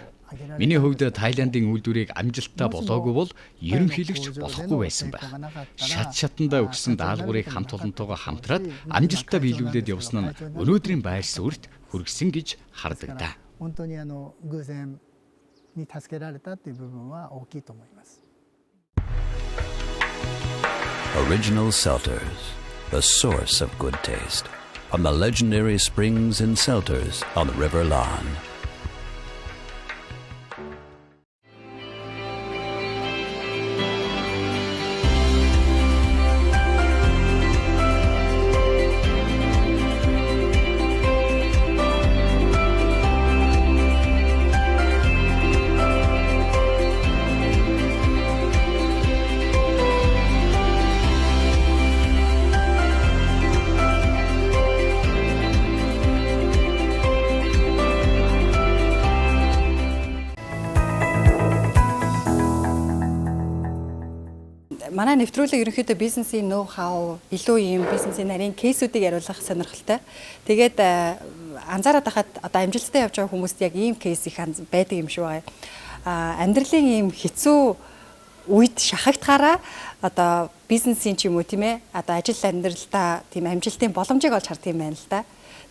S1: Миний хувьд Тайландын үйлдвэрийг амжилттай болоогүй бол ерөнхийлөгч болохгүй байсан байх. Шатандаа өгсөн даалгаврыг хамт олонтойгоо хамтраад амжилттай биелүүлээд явсан нь өнөөдрийн байр суурьт хүргэсэн гэж хардаг да.
S6: Original Selters, the source of good taste, from the legendary springs and Selters on the River Lahn.
S2: Манай нэвтрүүлэг ерөнхийдөө бизнесийн ноу хау, илүү ийм бизнесийн нарийн кейсүүдийг яриулах сонирхолтой. Тэгээд анзаараад байхад одоо амжилттай явж байгаа хүмүүст яг ийм кейс их байдаг юм шиг байна. Амьдралын ийм хэцүү үед шахагдахаараа одоо бизнесийн ч юм уу тийм ээ одоо ажил амьдралдаа тийм амжилтын боломжийг олж хардаг юм байна л да.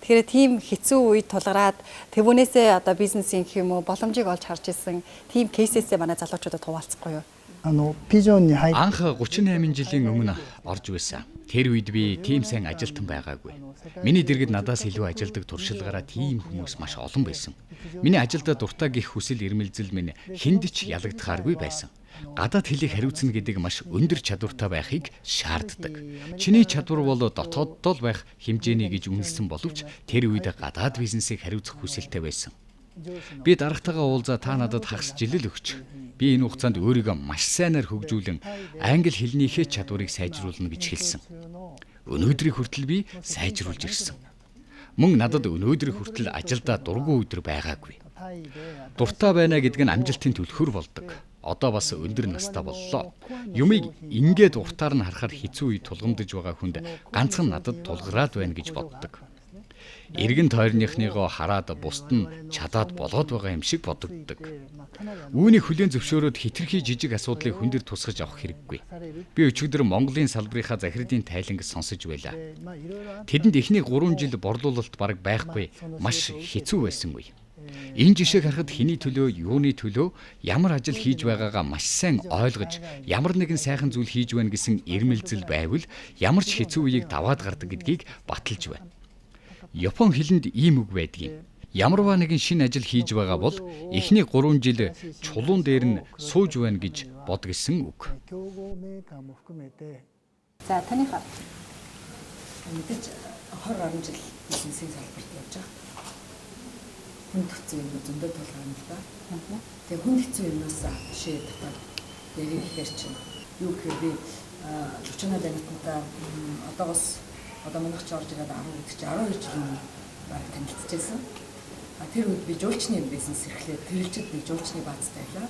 S2: Тэгэхээр тийм хэцүү үед тулгараад тэрүүнээсээ одоо бизнесийн гэх юм уу боломжийг олж харж исэн тийм кейсээсээ манай залуучуудад хуваалцахгүй юу?
S1: Анх 38 жилийн өмнө орж байсан. Тэр үед би тийм сайн ажилтан байгаагүй. Миний дэргэд надаас илүү ажилдаг туршилгаараа тийм хүмүүс маш олон байсан. Миний ажилдаа дуртай гих хүсэл эрмэлзэл минь хүнд ч ялагдахааргүй байсан. Гадаад хэлийг хариуцна гэдэг маш өндөр чадвартай байхыг шаарддаг. Чиний чадвар бол дотооддоо л байх хэмжээний гэж үнэлсэн боловч тэр үед гадаад бизнесийг хариуцах хүсэлтэй байсан. Би дарагтайгаа уулзаа та надад хагас жилэл өгч. Би энэ хугацаанд өөрийгөө маш сайнаар хөгжүүлэн англи хэлнийхээ чадварыг сайжруулна гэж хэлсэн. Өнөөдрийг хүртэл би сайжруулж ирсэн. Мөн надад өнөөдрийг хүртэл ажилдаа дургүй өдөр байгаагүй. Дуртай байна гэдэг нь амжилтын түлхүүр болдог. Одоо бас өндөр настай боллоо. Юмыг ингээд уртаар нь харахаар хэцүү үе тулгамдж байгаа хүнд ганцхан надад тулгараад байна гэж боддог. Иргэн тойрныхныгоо хараад бусд нь чадаад болоод байгаа юм шиг бодогддог. Үүнийг хүлээн зөвшөөрөөд хитрхи жижиг асуудлыг хүндэр тусгаж авах хэрэггүй. Би өчигдөр Монголын салбарынхаа захиралын тайлангыг сонсож байлаа. Тэдэнд эхний 3 жил борлуулалт бараг байхгүй маш хэцүү байсан үе. Энэ жишээг харахад хэний төлөө, юуны төлөө ямар ажил хийж байгаагаа маш сайн ойлгож, ямар нэгэн сайхан зүйл хийж байна гэсэн эрмэлзэл байвал ямар ч хэцүү үеийг даваад гардаг гэдгийг баталж байна. Япон хэлэнд ийм үг байдгийг. Ямарваа нэгэн шинэ ажил хийж байгаа бол эхний 3 жил чулуун дээр нь сууж байна гэж бод гэсэн үг.
S2: За таныхаа
S4: мэдээж 20 гаруй жил бизнесийн салбарт явж байгаа. Хүнд хэцүү юм зөндөө тулгарна л да. Тэгээ хүнд хэцүү юмнаас жишээ татаад ярих гэхээр чинь юу гэхээр би 40-аад анитантаа одоо манайх ч орж ирээд 12 жил өмнө баг танилцчихсан. Тэр үед би жуулчны бизнес эрхлээд тэрэлжид нэг жуулчны баазтай байлаа.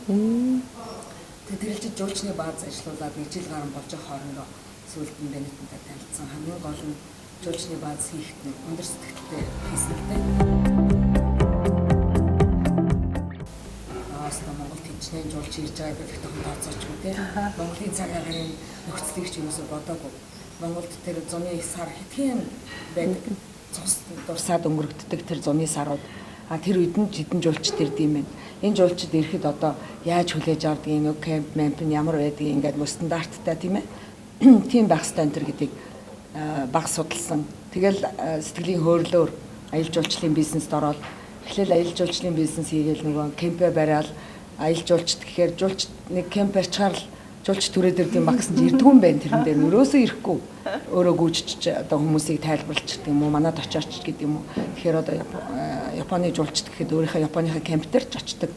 S4: Тэгээ тэрэлжид жуулчны бааз ажиллаулаад 1 жил гарсан болж байгаа хоорондоо сүүлд нь бэнэтэнтэй танилцсан. Хамгийн гол нь жуулчны бааз хийхэд нэг өндөр сэтгэлтэй хийсэнтэй. Монголд хичнээн жуулч ирж байгаа гэдэг тохон тооцоочгүй тийм. Монголын цаг агаарын нөхцөлийг ч юусоо бодоогүй. Монголд тэр зуны сар хэдхэн байдаг. Цус дурсаад өнгөрөгддөг тэр зуны сарууд тэр үед нь жидэн жуулчд ирдэм байна. Энэ жуулчд ирэхэд одоо яаж хүлээж авдаг энэ кемп мемп нь ямар байдгийг ингээд мөн стандарттай тийм ээ. Тийм байх ёстой энэ төр гэдгийг баг судалсан. Тэгэл сэтгэлийн хөөрлөөр аялал жуулчлалын бизнест ороод эхлээл аялал жуулчлалын бизнес хийгээл нөгөө кемпэ бариад аялал жуулчд гэхээр жуулч нэг кемп барьчихаар л жуулч түрээд ирдэм баг гэсэн чинь ирдгүүн байна тэрэн дээр өрөөсөө ирэхгүй өөрөө гүйчж одоо хүмүүсийг тайлбарлалцдаг юм уу манад очооч гэдэг юм уу. Тэгэхээр одоо Японы жуулчд гэхэд өөрийнхөө Японыхаа кемп дээр ч очдог.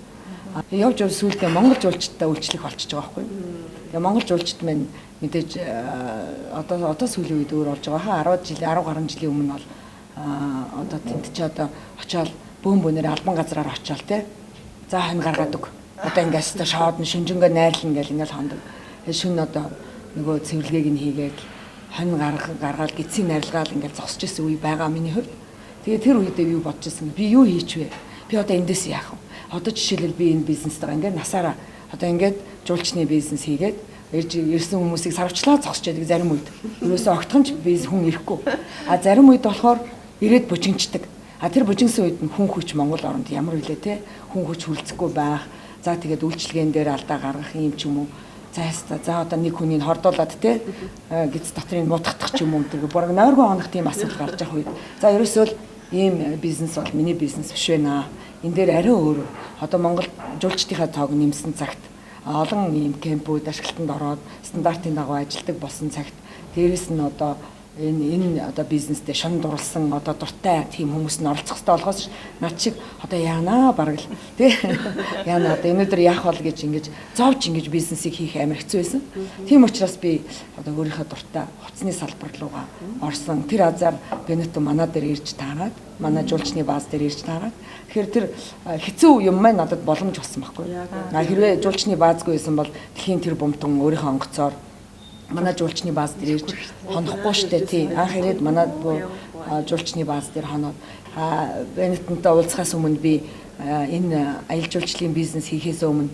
S4: Явж сүүлдээ Монгол жуулчдтай үйлчлэх болчихж байгаа байхгүй. Тэгээ Монгол жуулчд маань мэдээж одоо сүүлийн үед өөр болж байгаа. 10 гаруй жилийн өмнө бол одоо тэнд ч одоо очиод бөөнбөнөр албан газраар очиод те. За хань гаргаад өг. Одоо ингээс та шоод нь шинжэнгээ найрлан гэл ингээл хондог. Шүн одоо нөгөө цэвэрлэгийг нь хийгээд хань гаргаад гидсийн найрлагаал ингээл зогсож исэн үе байгаа миний хувьд. Тэгээ тэр үедээ юу бодож исэн би юу хийч вэ? Би одоо эндээс яах вэ? Одоо жишээлбэл би энэ бизнестэйгээ ингээд насаараа одоо ингээд жуулчны бизнес хийгээд ирсэн хүмүүсийг сарвчлаа зогсож байдаг зарим үед. Ерөөсөө огтхон ч бизнес хүн ирэхгүй. Зарим үед болохоор ирээд бужигчдаг. Тэр бужигсан үед нь хүн хүч Монгол оронд ямар үлээ те хүн хүч хүлцэхгүй байх. За тэгээд үйлчлэгэн дээр алдаа гаргах юм ч юм уу. За одоо нэг хүнийг хордуулад те гиз дотрын муудах ч юм уу гэдэг бүр нойргүй онох тийм асуудал гарч байгаа үед. За ерөөсөө л ийм бизнес бол миний бизнес биш байна. Энэ дээр арай өөр. Одоо Монгол жуулчдынхаа тоог нэмсэн цагт олон ийм кемпүүд ашиглалтанд ороод стандартын дагуу ажилладаг болсон цагт дээрэс нь одоо энэ одоо бизнестэй шон дурлсан одоо дуртай тийм хүмүүс нь оролцох хэрэгтэй болохоос над шиг одоо яанаа бараг л тий яана одоо өнөөдөр яах бол гэж ингэж зовж ингэж бизнесийг хийх амар хэцүү байсан. Тийм учраас би одоо өөрийнхөө дуртай хувцсны салбар руугаа орсон. Тэр азар Бенето манаа дээр ирж таарад манай жуулчны бааз дээр ирж таарад. Тэгэхээр тэр хэцүү юм маань надад боломж болсон байхгүй. Хэрвээ жуулчны баазгүй байсан бол дэлхийн тэр бомтон өөрийнхөө онгоцоор манай жуулчны бааз дээр ирж хонохгүй штэ тий. Анх ирээд манай жуулчны бааз дээр хоноод Бенетонтой уулзахаас өмнө би энэ аялал жуулчлалын бизнес хийхээс өмнө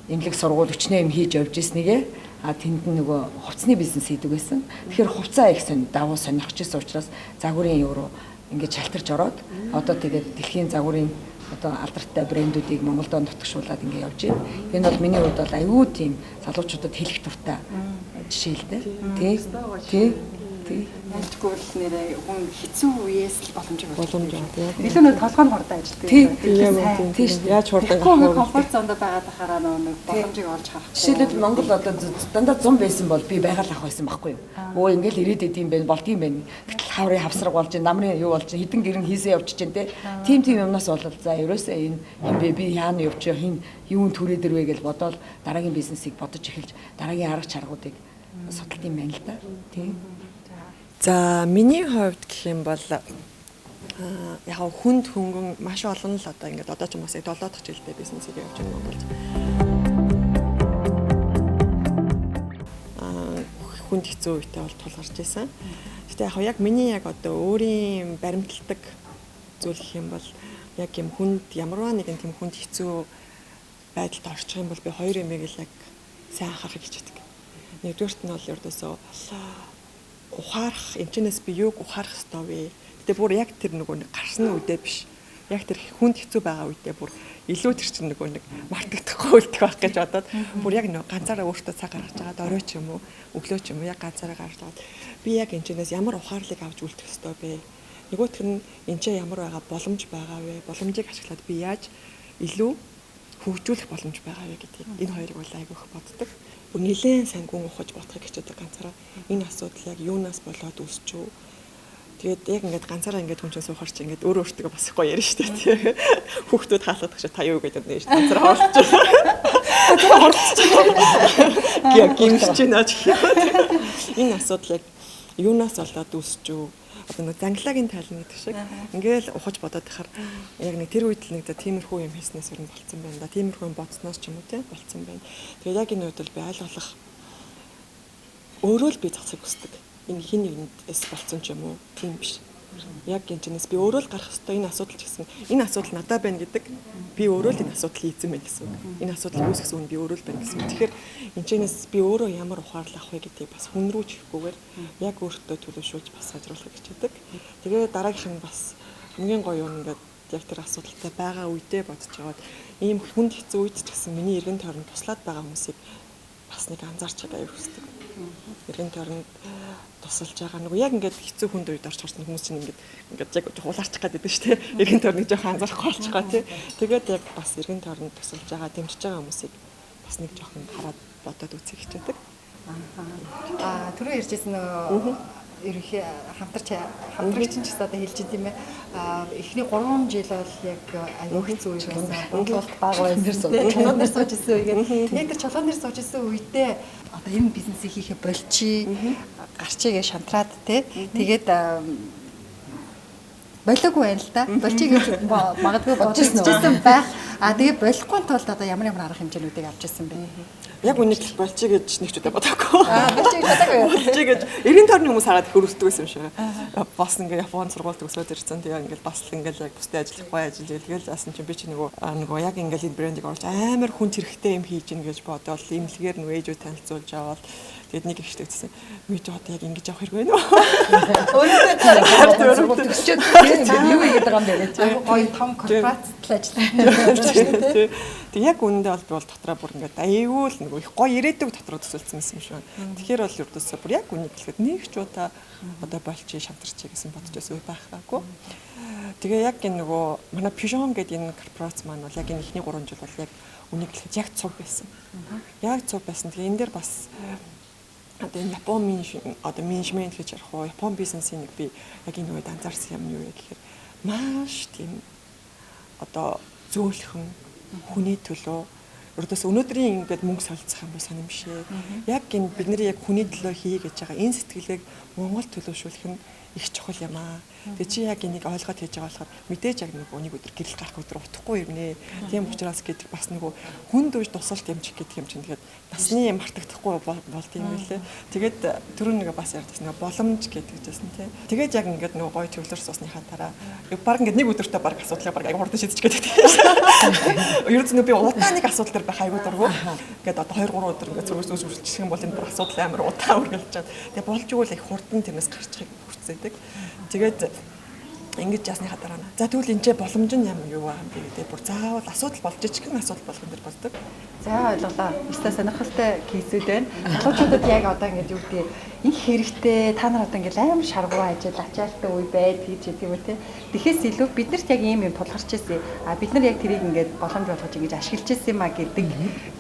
S4: эмнэлэг сургууль өчнөө юм хийж явж ирснийг тэнд нөгөө хувцсны бизнес хийдэг байсан. Тэгэхээр хувцаа их давуу сонирхож ирсэн учраас загварын евро ингээд шалтарч ороод одоо тэгээд дэлхийн загварын одоо алдартай брэндүүдийг Монголд нутагшуулаад ингээд явж байна. Энэ бол миний хувьд бол аюу тийм залуучуудад хэлэх дуртай жишээ л дээ. Тий.
S2: Ялчгүй л нэрээ хүн хэцүү үеэс л боломж байна. Илүү нэг толгойн хордоо ажилладаг.
S5: Тий. Яаж хурдан
S2: авах вэ? Комфорт зонд байгаад ахаараа нэг боломжийг олж харах.
S4: Жишээлбэл Монгол одоо дандаа 100 байсан бол би байгаль авах байсан байхгүй юу? Өө ингээл ирээд идэм байх болдгийм байна. Гэтэл хаврын хавсраг болж, намрын юу болж, хідэн гэрэн хийсээ явж чинь те. Тим юмнаас болол за ерөөсөө энэ юм бэ би яана явж хин юун түрээд ирвэ гэж бодоод дараагийн бизнесийг бодож эхэлж дараагийн арга чаргуудыг судалт юм байна л да. Тий.
S5: За миний хувьд гэх юм бол яг хүнд хөнгөн маш олон л одоо ингээд одоо ч юм бас 7 дахь жилдээ бизнесийг явж байгаа Монголд. Хүнд хэцүү үедээ бол тулгарч байсан. Гэтэ яг миний яг одоо өөрийн баримталдаг зүйл гэх юм бол яг юм хүнд ямарваа нэгэн тийм хүнд хэцүү байдалд орчих юм бол би хоёр юмыг л яг сайн анхаарах гэж байдаг. Нэгдүгээрт нь бол ердөөсөө ухаарах, энэчнээс би юуг ухаарах ёстой вэ? Гэтэ бүр яг тэр нөгөө гарсны үедээ биш. яг тэр хүнд хэцүү байгаа үедээ бүр илүү тэр чинь нэг мартагдахгүй үлдэх байх гэж бодоод бүр яг нэг ганцаараа өөртөө цаг гаргаж байгаа дөрөө ч юм уу өглөө ч юм уу яг ганцаараа гаргаж байгаа. Би яг энэчнээс ямар ухаарлыг авч үлдэх ёстой бэ? Нөгөөх нь энэ ч ямар байгаа боломж байгаа вэ? Боломжийг ашиглаад би яаж илүү хөгжүүлэх боломж байгаа вэ гэдгийг энэ хоёрыг бол айгүйх боддог. Бүр нэлээд сайн гүн ухаж бодохыг хичээдэг ганцаараа. Энэ асуудал яг юунаас болоод үүсчүү? Тэгээд яг ингээд ганцаараа ингээд хүн чинь суухаар чи ингээд өөрөө өөртөө бас их гоё ярина шүү дээ. Хүүхдүүд хаалгадах шиг та юу гэдэг нь шүү дээ. Ганцаараа оролцож байна. Гимсч байна ч гэх юм. Энэ асуудал яг юунаас болоод үүсчүү? Одоо нэг зангилагийн тайлна гэдэг шиг ингээл ухаж бодоод байхаар яг нэг тэр үед л нэг тиймэрхүү юм хийснээс өрн болцсон байна да. Тиймэрхүү юм бодсноос ч юм уу тийм болцсон байна. Тэгээд яг энэ үед л би аль болох өөрөө л би зогсохыг хүсдэг. Энэ хин нэгнээс болцсон ч юм уу тийм биш. Яг гинжнээс би өөрөө л гарах ёстой энэ асуудал ч гэсэн энэ асуудал надад байна гэдэг би өөрөө л энэ асуудлыг эзэн байна гэсэн үг. Энэ асуудлыг үүсгэсэн хүн би өөрөө л байна гэсэн үг. Тэгэхээр энэчнээс би өөрөө ямар ухаарлах вэ гэдгийг бас хүн рүү чихгүйгээр яг өөртөө төлөвшүүлж бас сайжруулахыг хичээдэг. Тэгээ дараагийнх нь бас хамгийн гоё юм ингээд яг тэр асуудалтай байгаа үедээ бодож байгаад ийм хүнд хэцүү үед ч гэсэн миний эргэн тойронд туслаад байгаа хүмүүсийг бас нэг анзаарч байгаа аюул хүсдэг. Эргэн тойронд тусалж байгаа нэг яг ингээд хэцүү хүнд үед орж харсан хүмүүс чинь ингээд яг хулаарчих гэдэг шүү дээ. Эргэн тойрныг жоохон анзаарахгүй болчих гоо тий. Тэгээд яг бас эргэн тойронд тусалж байгаа дэмжиж байгаа хүмүүсийг бас нэг жоохон хараад бодоод үзэх хичээдэг.
S2: Түрүү ярьжсэн нөгөө ерөнхий хамтрагч ч гэсэн одоо хэлж байгаа юм ээ. Эхний 3 жил бол яг аюул хэцүү үе байсан. Бодлолт бага байсан. Чулуун дээр сууж исэн үегээд яг тэр чулуун дээр сууж исэн үедээ одоо энэ бизнесийг хийхэ болчий гарчигээ шантраад тий. Тэгээд болоогүй байна л да. Болчий гэж магадгүй бодож ирсэн байх. Тэгээ болохгүй тулд одоо ямар арга хэмжээнүүдийг авч ирсэн бэ?
S5: Яг үнэхээр болчий гэж нэг ч удаа бодоагүй.
S2: Болчий гэж бодоагүй.
S5: Болчий гэж 90 тойрны хүмүүс хараад хөрөвсдөг байсан юм шиг. Бас ингээ Японд сургуульд төгсөөд ирсэн. Тэгээ ингээл бас ингээл яг бусдын ажиллах гоё ажил тэгэл яасан чинь би чи нөгөө яг ингээл энэ брендийг оруулж амар хүн хэрэгтэй юм хийж ин гэж бодоод имлэгээр нөгөө ээжүүд танилцуулж аваад тэгээд нэг ихтэй гэсэн. Үгүй ч одоо яг ингэж явах хэрэг байна уу? Өөрөөдөө сургууль төгсчөөд юу хийгээд байгаа юм бэ гэж.
S2: Гоё том корпорацт ажиллаж.
S5: Тэг яг үүндээ бол дотроо бүр ингээд аюул нэг их гоё ирээдүг дотроо төсөлсөн юм шиг байна. Тэгэхээр бол ердөөсөө бүр яг үнийг хэлэхэд нэг ч удаа одоо болчий шантарчий гэсэн бодож байсан байхгүй. Тэгээ яг энэ нөгөө манай Pigeon гэдэг энэ корпорац маань бол яг энэ ихний 3 жил бол яг үнийг хэлэхэд яг цуг байсан. Яг цуг байсан. Тэгээ энэ дээр бас одоо Япон менежмент гэж ярих уу, Япон бизнесийн нэг би яг энэ үед анзаарсан юм юу гэхээр маш тийм одоо зөөлхөн хүний төлөө өрдөөс өнөөдрийн ингээд мөнгө солилцох юм бол сонирмшээ. Яг энэ бидний яг хүний төлөө хий гэж байгаа энэ сэтгэлийг Монгол төлөвшүүлэх нь их чухал юм аа. Тэгээ чи яг энийг ойлгоод хийж байгаа болохоор мэдээж яг нэг өнийг өдөр гэрэл гарах өдөр утахгүй ирнэ. Тийм учраас гэдэг бас нөгөө хүнд үеж тусалт юмчих гэдэг юм чинь тэгээд насны мартагдахгүй болт юм байлээ. Тэгээд түрүү нэг бас ярьдсан нөгөө боломж гэдэг жисэн тий. Тэгээд яг ингээд нөгөө гоё төвлөрс сусныхаа дараа баг ингээд нэг өдөртөө баг асуудлаа баг аяг хурдан шийдэж гэдэг тийм. Ерөөс нь би удаан нэг асуудал дээр байх аягүй дургу. Ингээд одоо 2-3 өдөр ингээд зүрхээс үргэлжлэх юм бол энэ бүр асуудал амар удаан үргэлжлэж чад. Тэгээд болж игэл их хурдан тэрнээс гарчихыг хүрцээдэг. Тэгээд ингэж ясныхаа дараа. За тэгвэл энэ боломж нь юу аа юм бэ гэдэг бүр заавал асуудал болж жижигхэн асуудал болгон дэр болдог.
S2: За ойлголоо. Өстой сонирхолтой кейсүүд байна. Залуучуудад яг одоо ингэж юу гэдэг их хэрэгтэй та нар одоо ингээл аим шаргуу ажил ачаалттай үе байд гэж тийм үү те. Тэхээс илүү биднэрт яг ийм юм тулгарч ирсэн. Бид нар яг тэрийг ингээд боломж болгож ингэж ашиглаж ирсэн юм а гэдэг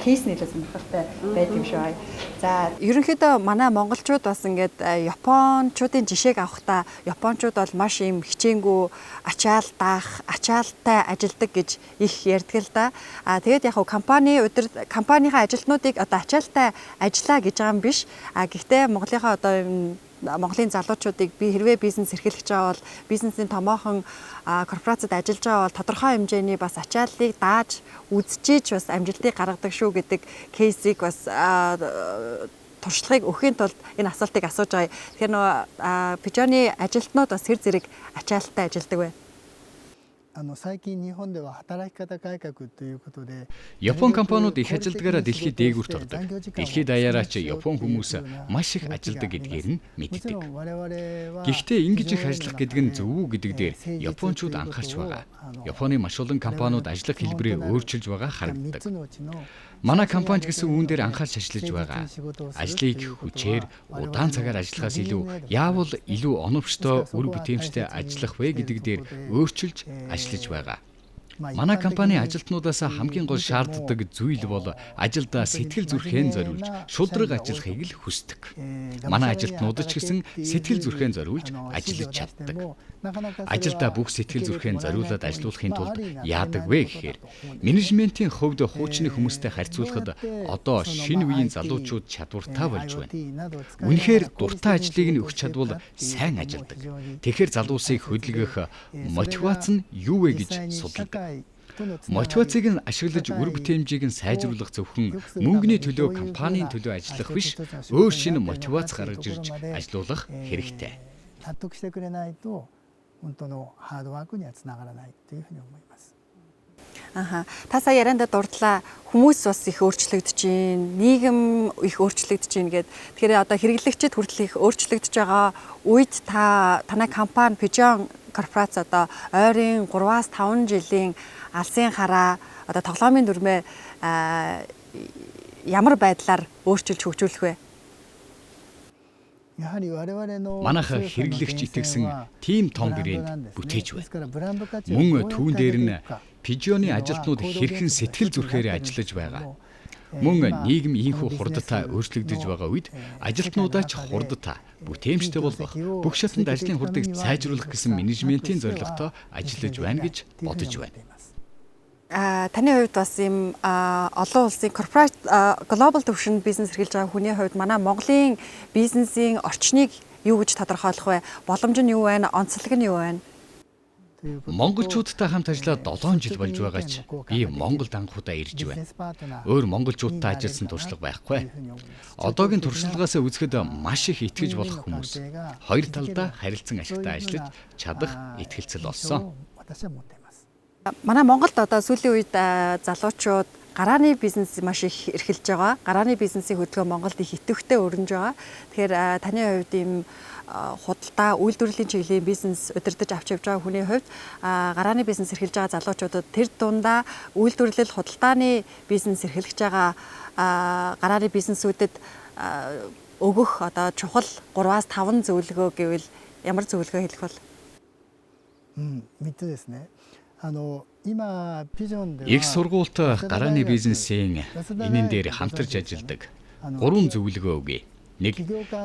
S2: кейс нэлээд сонирхолтой байд юм шүү. За ерөнхийдөө манай монголчууд бас ингээд японочдын жишээг авахдаа японочууд бол маш ийм хичээнгүй ачаалтай ажилдаг гэж их ярьдаг л да. Тэгээд яг компанийнхаа ажилтнуудыг одоо ачаалтай ажиллаа гэж байгаа юм биш. Гэхдээ Монголын залуучуудыг би хэрвээ бизнес эрхлэж байгаа бол бизнесийн томоохон корпорацид ажиллаж байгаа бол тодорхой хэмжээний бас ачааллыг дааж үзчихэж бас амжилтыг гаргадаг шүү гэдэг кейсийг бас туршлагыг өгөхийн тулд энэ асуултыг асууж байгаа. Тэгэхээр нөгөө Pigeon-ы ажилтнууд бас хэр зэрэг ачаалттай ажилладаг вэ?
S1: Япон компаниуд их ажилдгаараа дэлхийд дээгүүрт ордог. Дэлхийд даяараа ч Япон хүмүүс маш их ажилдаг гэдгээр нь мэддэг. Гэхдээ ингэж их ажиллах гэдэг нь зөв үү гэдэг дээр японочууд анхаарч байгаа. Японы маш олон компаниуд ажиллах хэлбэрээ өөрчилж байгаа харагддаг. Манай компани ч гэсэн үүн дээр анхаарч ажиллаж байгаа. Ажлыг хүчээр удаан цагаар ажиллахаас илүү яавал илүү оновчтой, үр бүтээмжтэй ажиллах вэ гэдэг дээр өөрчилж ажиллаж байгаа. Манай компани ажилтнуудаас хамгийн гол шаарддаг зүйл бол ажилдаа сэтгэл зүрхэн зориулж шудраг ажиллахыг л хүсдэг. Манай ажилтнууд ч гэсэн сэтгэл зүрхэн зориулж ажиллаж чаддаг. Ажилдаа бүх сэтгэл зүрхэн зориулаад ажиллуулахын тулд яадаг вэ гэхээр менежментийн хувьд хуучны хүмүүстэй харьцуулахад одоо шинэ үеийн залуучууд чадвартай болж байна. Үнэхээр дуртай ажлыг нь өгч чадвал сайн ажилдаг. Тэгэхээр залуусыг хөдөлгөх мотивац нь юу вэ гэж судалдаг. Мотивацийг нь ашиглаж үр бүтээмжийг нь сайжруулах зөвхөн мөнгөний төлөө компанийн төлөө ажиллах биш, өөр шинэ мотивац гаргаж ирж ажиллах хэрэгтэй.
S2: Та сая ярианда дурдлаа хүмүүс бас их өөрчлөгдөж байна, нийгэм их өөрчлөгдөж байна гэд. Тэгэхээр одоо хэрэглэгчид хүртэл их өөрчлөгдөж байгаа үед танай компани Pigeon корпорац одоо ойрын 3-5 жилийн алсын хараа одоо тоглоомын дүрмээ ямар байдлаар өөрчилж хөгжүүлэх вэ?
S1: Манайх хэрэглэгч итгэсэн тим том брэнд бүтээж байна. Мөн түүн дээр нь Pigeon-ы ажилтнууд хэрхэн сэтгэл зүрхээр ажиллаж байгаа. Мөн нийгэм ийхүү хурдтай өөрчлөгдөж байгаа үед ажилтнуудаа ч хурдтай, бүтээмжтэй болгох, бүх шатанд ажлын хурдыг сайжруулах гэсэн менежментийн зорилготой ажиллаж байна гэж бодож байна.
S2: Таны хувьд бас ийм олон улсын корпорат глобал төвшөнд бизнес эрхэлж байгаа хүний хувьд манай Монголын бизнесийн орчныг юу гэж тодорхойлох вэ? Боломж нь юу вэ? Онцлог нь юу вэ?
S1: Монголчуудтай хамт ажиллаад 7 жил болж байгаа ч би Монголд анхудаа ирж байна. Өөр монголчуудтай ажилласан туршлага байхгүй. Одоогийн туршлагаас үзэхэд маш их итгэж болох хүмүүс. Хоёр талдаа харилцан ашигтай ажиллаж чадах итгэлцэл олсон.
S2: Манай Монголд одоо сүүлийн үед залуучууд гарааны бизнес маш их эрхэлж байгаа. Гарааны бизнесийн хөдөлгөөн Монголд их идэвхтэй өрнөж байгаа. Тэгэхээр таны хувьд ийм худалдаа үйлдвэрлэлийн чиглэлийн бизнес удирдах авч явж байгаа хүний хувьд гарааны бизнес эрхэлж байгаа залуучуудад тэр дундаа үйлдвэрлэл худалдааны бизнес эрхэлж байгаа гарааны бизнесүүдэд өгөх одоо чухал 3-5 зөвлөгөө гэвэл ямар зөвлөгөө хэлэх бол?
S1: Их сургуульд гарааны бизнесийн энэн дээр хамтарч ажилладаг 3 зөвлөгөө өгье. 1.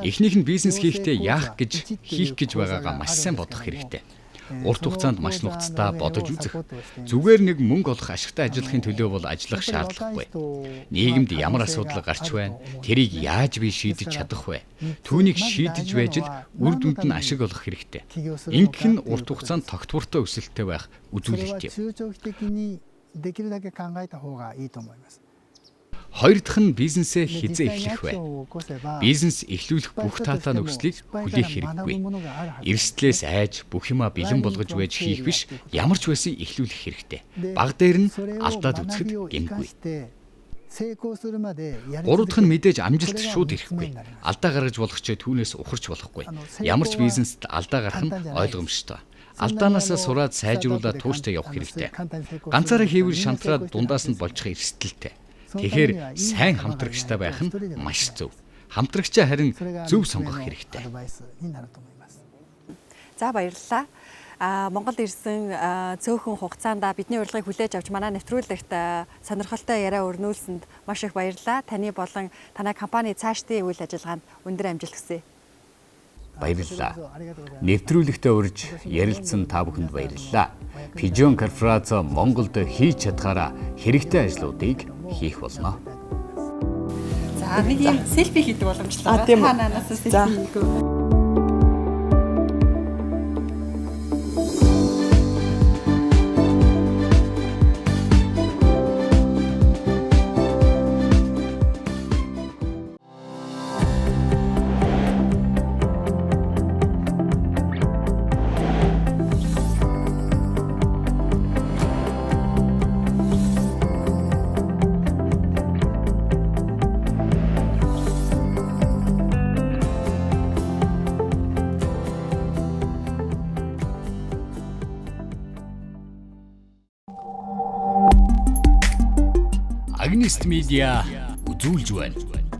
S1: Эхнийх нь бизнес хийхдээ хийх гэж байгаагаа маш сайн бодох хэрэгтэй. Урт хугацаанд маш нухацтай бодож үзэх. Зүгээр нэг мөнгө олох ашигтай ажиллахын төлөө бол ажиллах шаардлагагүй. Нийгэмд ямар асуудал гарч байна? Тэрийг яаж би шийдэж чадах вэ? Түүнийг шийдэж байж л үр дүнд нь ашиг олох хэрэгтэй. Ингэх нь урт хугацаанд тогтвортой өсөлттэй байх үзүүлэлт юм. Хоёр дахь нь бизнесээ хизээ эхлэх вэ? Бизнес эхлүүлэх бүх таатай нөхцөлийг хүлээх хэрэггүй. Эрсдлээс айж бүх юмаа бэлэн болгож байж хийх биш, ямар ч байсан эхлүүлэх хэрэгтэй. Баг дээр нь алдаад үзэхэд гэмгүй. 3 дахь нь мэдээж амжилт шууд ирэхгүй. Алдаа гаргаж болох ч түүнээс ухарч болохгүй. Ямар ч бизнест алдаа гарах нь ойлгомжтой. Алдаанаас сураад сайжруулаад тууштай явах хэрэгтэй. Ганцаараа хийвэл шантраад дундаас нь болчих эрсдэлтэй. Тэгэхээр сайн хамтрагчтай байх нь маш зөв. Хамтрагчаа харин зөв сонгох хэрэгтэй.
S2: За баярлалаа. Монголд ирсэн цөөхөн хугацаанд бидний урилгыг хүлээж авч манай нэвтрүүлэгт сонирхолтой яриа өрнүүлсэнд маш их баярлалаа. Таны болон танай компани цаашдын үйл ажиллагаанд өндөр амжилт хүсье.
S1: Баярлалаа. Нэвтрүүлэгтээ урьж ярилцсан та бүхэнд баярлалаа. Pigeon корпорац Монголд хийж чадхаараа хэрэгтэй ажлуудыг хийх болно.
S2: За нэг юм селфи хийдэг боломжтой. Та наанаас селфи хийгөө.
S1: Twist Media үзүүлж байна.